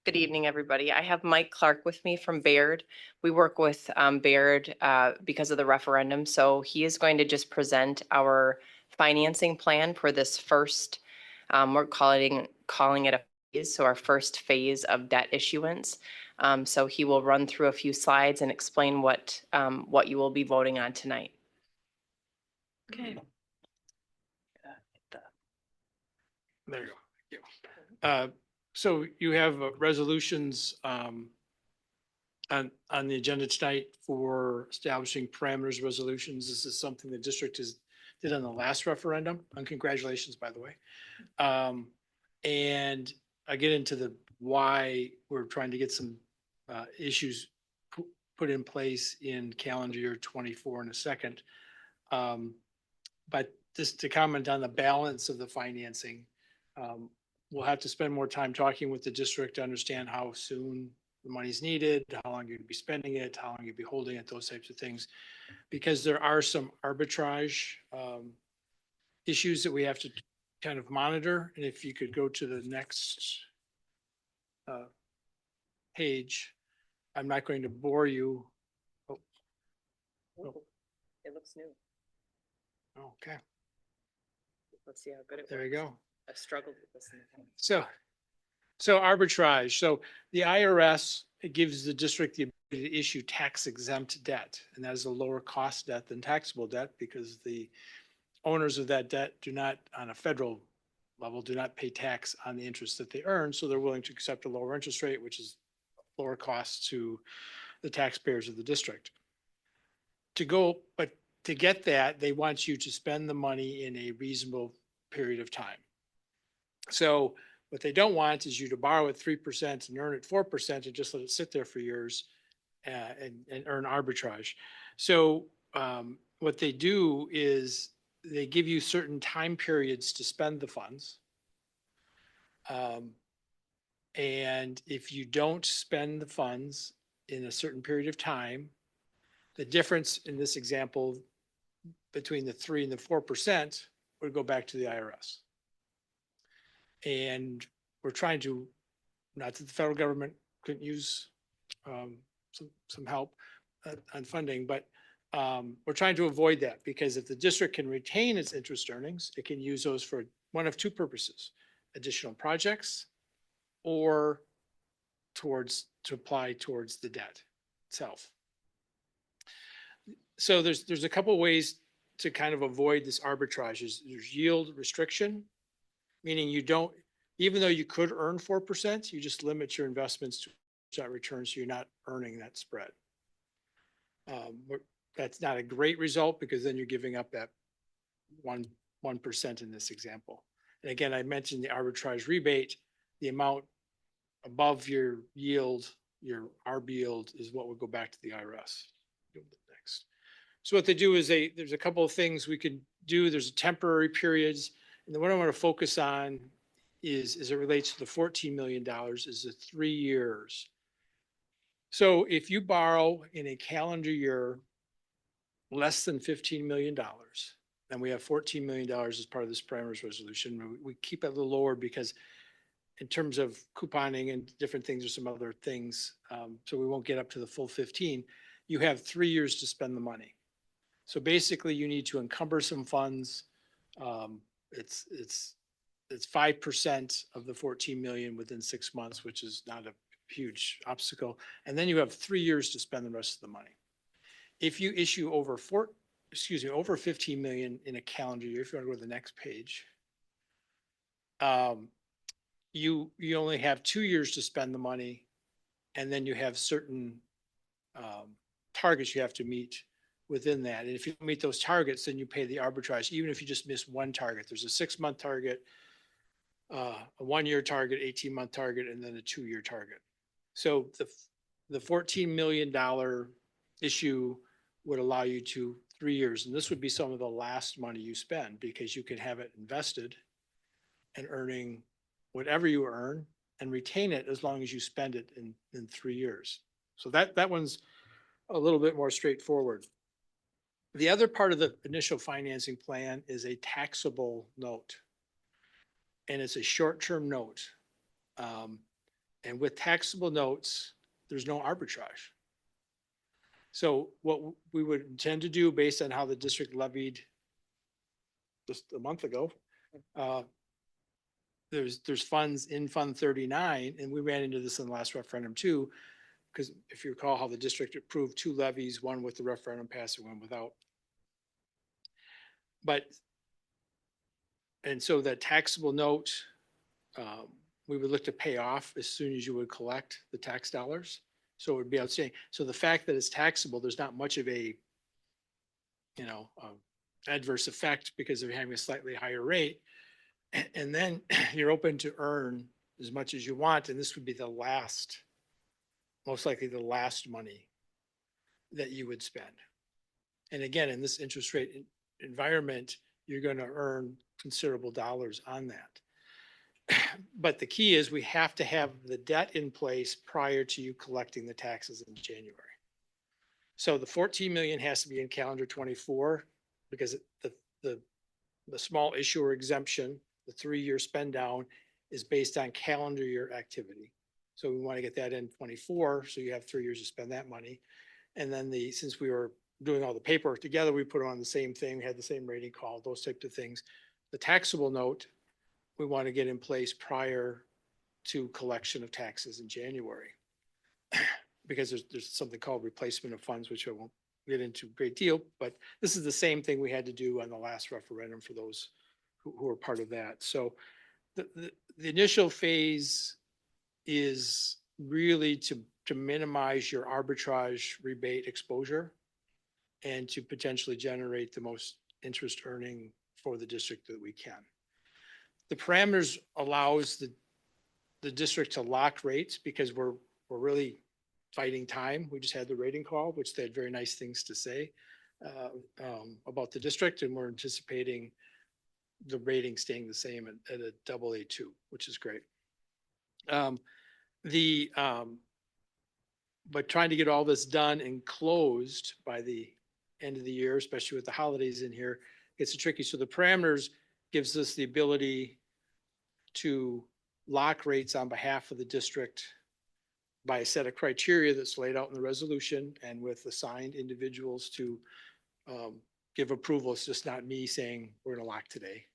Good evening, everybody. I have Mike Clark with me from Baird. We work with Baird because of the referendum. So he is going to just present our financing plan for this first, we're calling it a phase, so our first phase of debt issuance. So he will run through a few slides and explain what you will be voting on tonight. Okay. There you go. Thank you. So you have resolutions on the agenda tonight for establishing parameters resolutions. This is something the district did on the last referendum, and congratulations, by the way. And I get into the why we're trying to get some issues put in place in calendar year 24 in a second. But just to comment on the balance of the financing, we'll have to spend more time talking with the district to understand how soon the money's needed, how long you're going to be spending it, how long you'll be holding it, those types of things. Because there are some arbitrage issues that we have to kind of monitor. And if you could go to the next page, I'm not going to bore you. Oh. It looks new. Okay, Let's see how good it works. there you go. I've struggled with this in the past. So arbitrage. So the IRS, it gives the district the ability to issue tax exempt debt, and that is a lower cost debt than taxable debt because the owners of that debt do not, on a federal level, do not pay tax on the interest that they earn. So they're willing to accept a lower interest rate, which is lower cost to the taxpayers of the district. But to get that, they want you to spend the money in a reasonable period of time. So what they don't want is you to borrow at 3% and earn at 4% and just let it sit there for years and earn arbitrage. So what they do is they give you certain time periods to spend the funds. And if you don't spend the funds in a certain period of time, the difference in this example between the 3 and the 4% would go back to the IRS. And we're trying to, not that the federal government couldn't use some help on funding, but we're trying to avoid that because if the district can retain its interest earnings, it can use those for one of two purposes: additional projects or to apply towards the debt itself. So there's a couple of ways to kind of avoid this arbitrage. There's yield restriction, meaning you don't, even though you could earn 4%, you just limit your investments to that return, so you're not earning that spread. That's not a great result because then you're giving up that 1% in this example. And again, I mentioned the arbitrage rebate. The amount above your yield, your ARB yield, is what would go back to the IRS. Next. So what they do is there's a couple of things we could do. There's temporary periods. And the one I want to focus on is, as it relates to the $14 million, is the 3 years. So if you borrow in a calendar year less than $15 million, then we have $14 million as part of this parameters resolution. We keep it a little lower because in terms of couponing and different things, there's some other things. So we won't get up to the full 15. You have 3 years to spend the money. So basically you need to encumber some funds. It's 5% of the 14 million within 6 months, which is not a huge obstacle. And then you have 3 years to spend the rest of the money. If you issue over 15 million in a calendar year, if you want to go to the next page, you only have 2 years to spend the money, and then you have certain targets you have to meet within that. And if you don't meet those targets, then you pay the arbitrage, even if you just miss one target. There's a 6-month target, a 1-year target, 18-month target, and then a 2-year target. So the $14 million issue would allow you to 3 years. And this would be some of the last money you spend because you can have it invested and earning whatever you earn and retain it as long as you spend it in 3 years. So that one's a little bit more straightforward. The other part of the initial financing plan is a taxable note. and it's a short-term note. And with taxable notes, there's no arbitrage. So what we would intend to do based on how the district levied just a month ago, there's funds in Fund 39, and we ran into this in the last referendum too, because if you recall how the district approved two levies, one with the referendum passing, one without. But, and so that taxable note, we would look to pay off as soon as you would collect the tax dollars. So it would be outstanding. So the fact that it's taxable, there's not much of a, adverse effect because of having a slightly higher rate. And then you're open to earn as much as you want. And this would be the last, most likely the last money that you would spend. And again, in this interest rate environment, you're going to earn considerable dollars on that. But the key is we have to have the debt in place prior to you collecting the taxes in January. So the 14 million has to be in calendar 24 because the small issuer exemption, the 3-year spend down, is based on calendar year activity. So we want to get that in 24, so you have 3 years to spend that money. And then since we were doing all the paperwork together, we put on the same thing, had the same rating call, those types of things. The taxable note, we want to get in place prior to collection of taxes in January. Because there's something called replacement of funds, which I won't get into a great deal, but this is the same thing we had to do on the last referendum for those who are part of that. So the initial phase is really to minimize your arbitrage rebate exposure and to potentially generate the most interest earning for the district that we can. The parameters allows the district to lock rates because we're really fighting time. We just had the rating call, which they had very nice things to say about the district, and we're anticipating the rating staying the same at a AA2, which is great. But trying to get all this done and closed by the end of the year, especially with the holidays in here, gets tricky. So the parameters gives us the ability to lock rates on behalf of the district by a set of criteria that's laid out in the resolution and with assigned individuals to give approval. It's just not me saying we're going to lock today.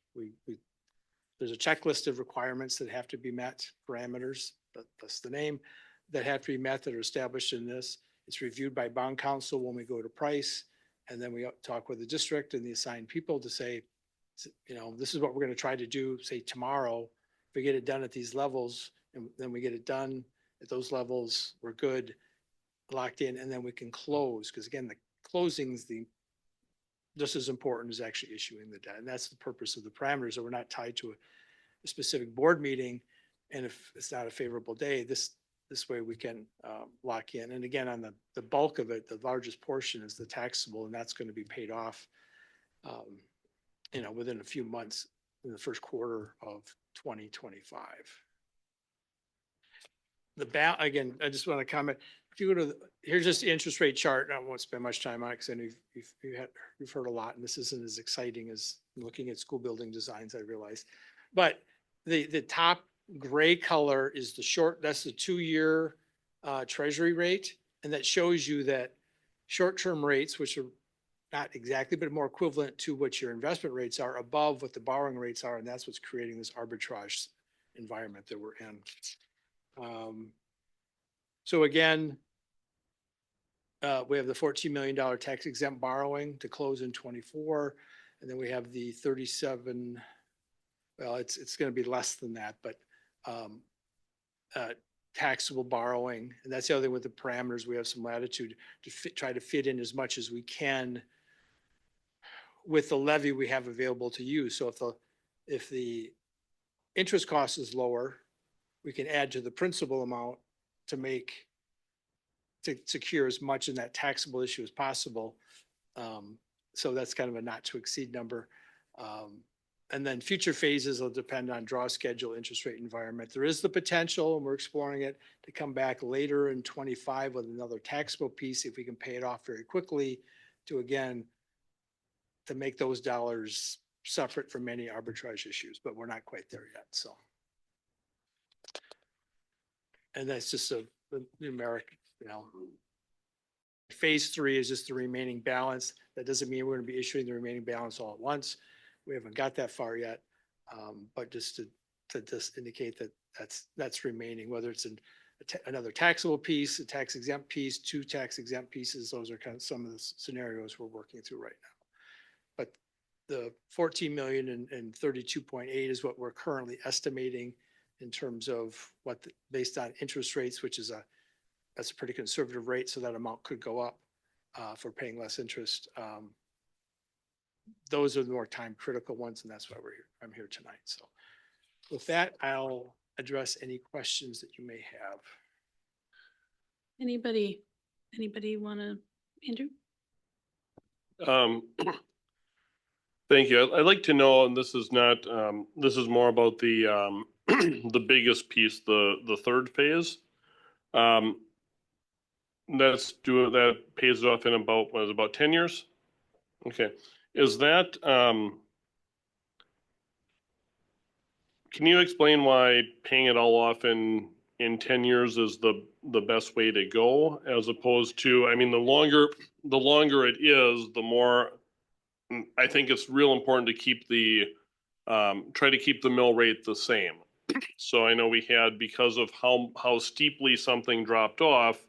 There's a checklist of requirements that have to be met, parameters, that's the name, that have to be met that are established in this. It's reviewed by bond counsel when we go to price, and then we talk with the district and the assigned people to say, this is what we're going to try to do, say tomorrow. If we get it done at these levels, and then we get it done at those levels, we're good, locked in, and then we can close. Because again, the closing is just as important as actually issuing the debt. And that's the purpose of the parameters, that we're not tied to a specific board meeting. And if it's not a favorable day, this way we can lock in. And again, on the bulk of it, the largest portion is the taxable, and that's going to be paid off within a few months in the first quarter of 2025. Again, I just want to comment. If you go to here's just the interest rate chart. I won't spend much time on it because I know you've heard a lot, and this isn't as exciting as looking at school building designs, I realize. But the top gray color is that's the 2-year treasury rate, and that shows you that short-term rates, which are not exactly, but more equivalent to what your investment rates are, above what the borrowing rates are, and that's what's creating this arbitrage environment that we're in. So again, we have the $14 million tax exempt borrowing to close in 24, and then we have the 37. Well, it's going to be less than that, but taxable borrowing, and that's the other thing with the parameters. We have some latitude to try to fit in as much as we can with the levy we have available to use. So if the interest cost is lower, we can add to the principal amount to secure as much in that taxable issue as possible. So that's kind of a not to exceed number. And then future phases will depend on draw schedule, interest rate environment. There is the potential, and we're exploring it, to come back later in 25 with another taxable piece if we can pay it off very quickly to make those dollars separate from any arbitrage issues, but we're not quite there yet, so. And that's just a numeric, you know. Phase 3 is just the remaining balance. That doesn't mean we're going to be issuing the remaining balance all at once. We haven't got that far yet. But just to just indicate that that's remaining, whether it's another taxable piece, a tax exempt piece, 2 tax exempt pieces. Those are kind of some of the scenarios we're working through right now. But the 14 million and 32.8 is what we're currently estimating in terms of what, based on interest rates, which is that's a pretty conservative rate, so that amount could go up for paying less interest. Those are the more time critical ones, and that's why I'm here tonight. So with that, I'll address any questions that you may have. Anybody want to, Andrew? Thank you. I'd like to know, and this is not, this is more about the, the biggest piece, the third phase. That pays it off in about, what is it, about 10 years? Okay. Is that, can you explain why paying it all off in 10 years is the best way to go, as opposed to, I mean, the longer it is, the more, I think it's real important to keep try to keep the mill rate the same. So I know we had, because of how steeply something dropped off,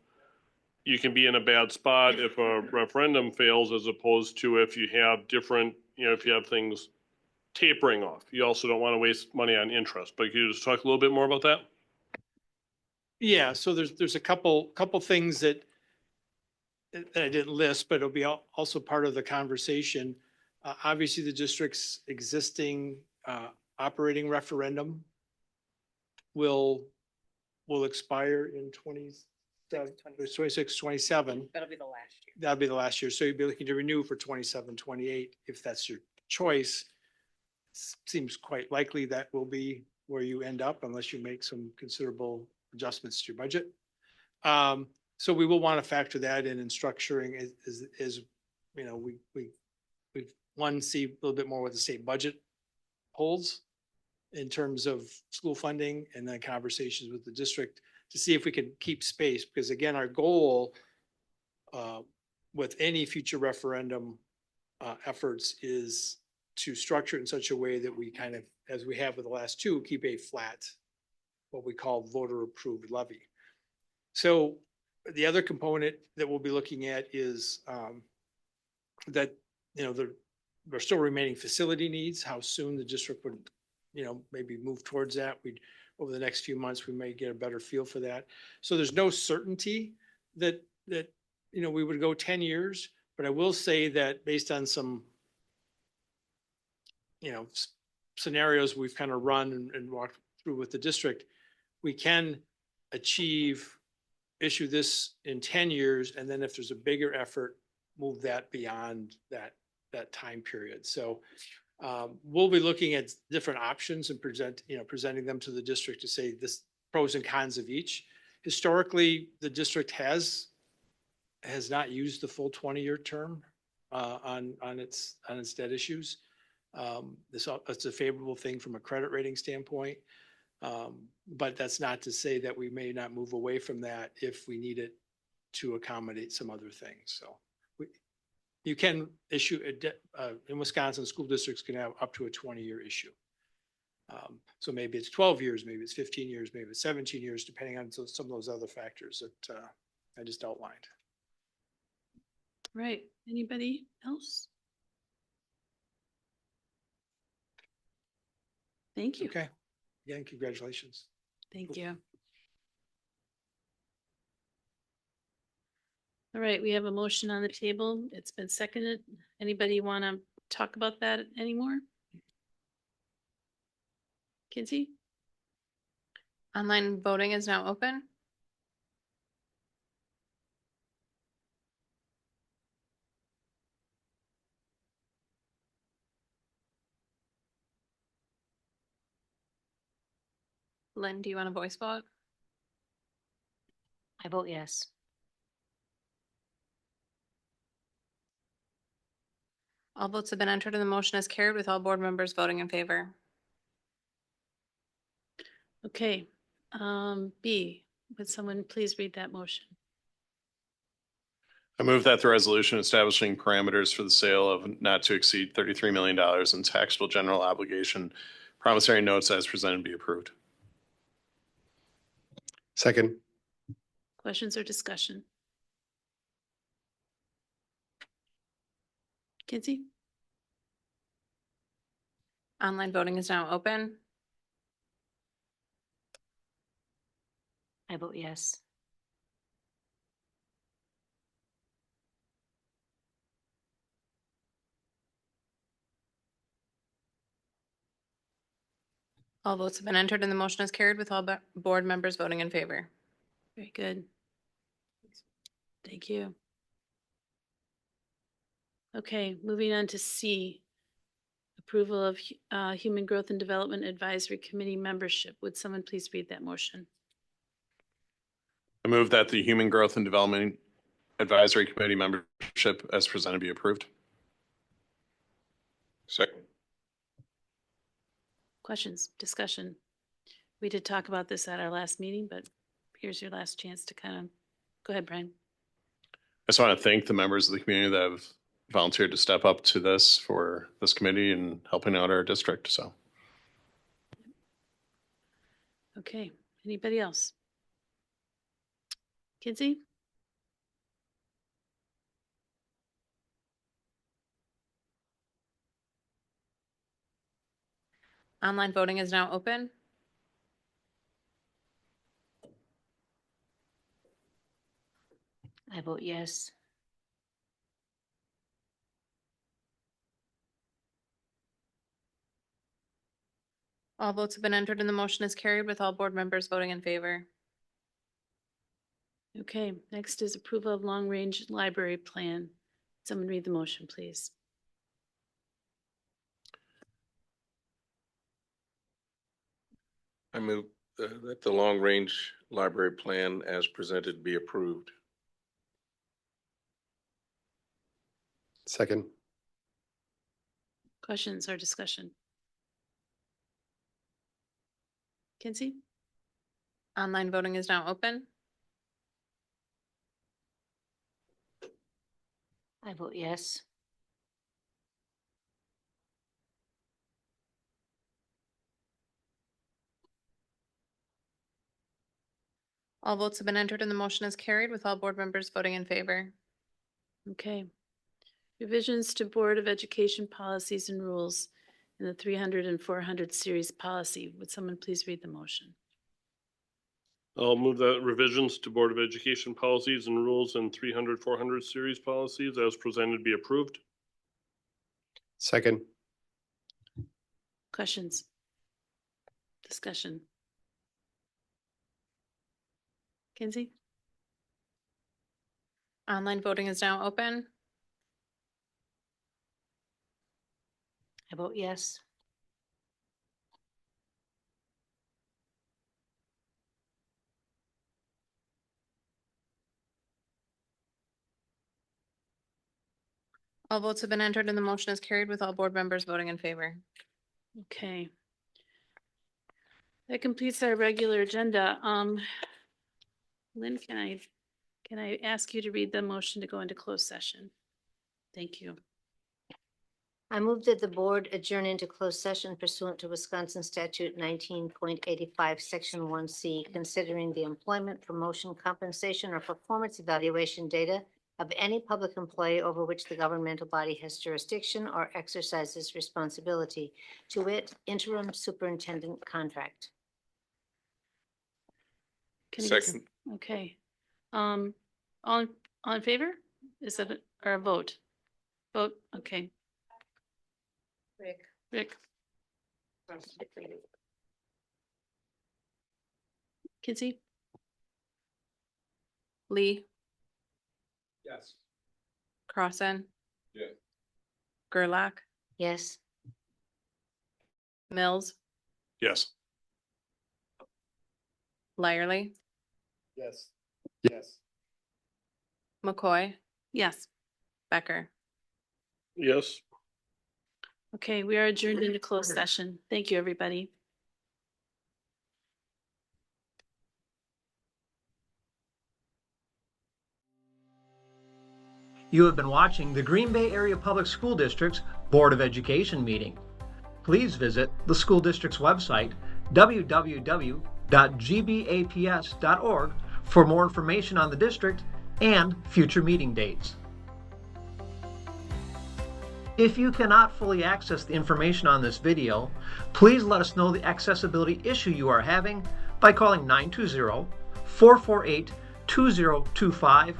you can be in a bad spot if a referendum fails, as opposed to if you have different, if you have things tapering off. You also don't want to waste money on interest, but can you just talk a little bit more about that? Yeah, so there's a couple things that I didn't list, but it'll be also part of the conversation. Obviously, the district's existing operating referendum will expire in 26, 27. That'll be the last year. That'll be the last year. So you'll be looking to renew for 27, 28, if that's your choice. Seems quite likely that will be where you end up unless you make some considerable adjustments to your budget. So we will want to factor that in structuring as you know, we've see a little bit more what the state budget holds in terms of school funding, and then conversations with the district to see if we can keep space. Because again, our goal with any future referendum efforts is to structure it in such a way that we kind of, as we have with the last two, keep a flat, what we call voter approved levy. So the other component that we'll be looking at is that, you know, there's still remaining facility needs, how soon the district would, you know, maybe move towards that. Over the next few months, we may get a better feel for that. So there's no certainty that, you know, we would go 10 years, but I will say that based on some, you know, scenarios we've kind of run and walked through with the district, we can issue this in 10 years. And then if there's a bigger effort, move that beyond that time period. So we'll be looking at different options and presenting them to the district to say this pros and cons of each. Historically, the district has not used the full 20-year term on its debt issues. It's a favorable thing from a credit rating standpoint. But that's not to say that we may not move away from that if we need it to accommodate some other things. So you can issue in Wisconsin, school districts can have up to a 20-year issue. So maybe it's 12 years, maybe it's 15 years, maybe it's 17 years, depending on some of those other factors that I just outlined. Right. Anybody else? Thank you. Okay. Again, congratulations. Thank you. All right, we have a motion on the table. It's been seconded. Anybody want to talk about that anymore? Kinsey? Online voting is now open. Lynn, do you want a voice vote? I vote yes. All votes have been entered and the motion is carried with all board members voting in favor. Okay, B, would someone please read that motion? I move that the resolution establishing parameters for the sale of not to exceed $33 million in taxable general obligation promissory notes as presented be approved. Second. Questions or discussion? Kinsey? Online voting is now open. I vote yes. All votes have been entered and the motion is carried with all board members voting in favor. Very good. Thank you. Okay, moving on to C. Approval of Human Growth and Development Advisory Committee membership. Would someone please read that motion? I move that the Human Growth and Development Advisory Committee membership as presented be approved. Second. Questions, discussion? We did talk about this at our last meeting, but here's your last chance to kind of, go ahead, Brian. I just want to thank the members of the community that have volunteered to step up to this for this committee and helping out our district. So, Okay, anybody else? Kinsey? Online voting is now open. I vote yes. All votes have been entered and the motion is carried with all board members voting in favor. Okay, next is approval of long-range library plan. Someone read the motion, please. I move that the long-range library plan as presented be approved. Second. Questions or discussion? Kinsey? Online voting is now open. I vote yes. All votes have been entered and the motion is carried with all board members voting in favor. Okay. Revisions to Board of Education policies and rules in the 300 and 400 series policy. Would someone please read the motion? I'll move that revisions to Board of Education policies and rules in 300, 400 series policies as presented be approved. Second. Questions? Discussion? Kinsey? Online voting is now open. I vote yes. All votes have been entered and the motion is carried with all board members voting in favor. Okay. That completes our regular agenda. Lynn, can I ask you to read the motion to go into closed session? Thank you. I move that the board adjourn into closed session pursuant to Wisconsin statute 19.85, section 1C, considering the employment, promotion, compensation, or performance evaluation data of any public employee over which the governmental body has jurisdiction or exercises responsibility, to wit, interim superintendent contract. Can I get Second. Okay. On in favor? Is that or a vote? Vote, okay. Rick, Kinsey, Lee, Yes. Crossan, Yes. Gerlach, Yes. Mills, yes. Lyerly, Yes. Yes. McCoy, yes. Becker. Yes. Okay, we are adjourned into closed session. Thank you, everybody. You have been watching the Green Bay Area Public School District's Board of Education meeting. Please visit the school district's website, www.gbaps.org, for more information on the district and future meeting dates. If you cannot fully access the information on this video, please let us know the accessibility issue you are having by calling 920-448-2025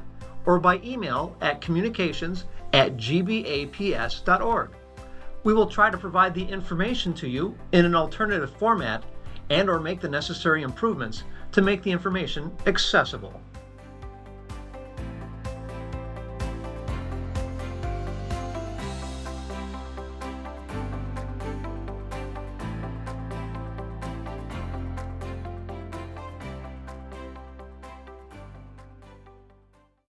or by email at communications@gbaps.org. We will try to provide the information to you in an alternative format and/or make the necessary improvements to make the information accessible.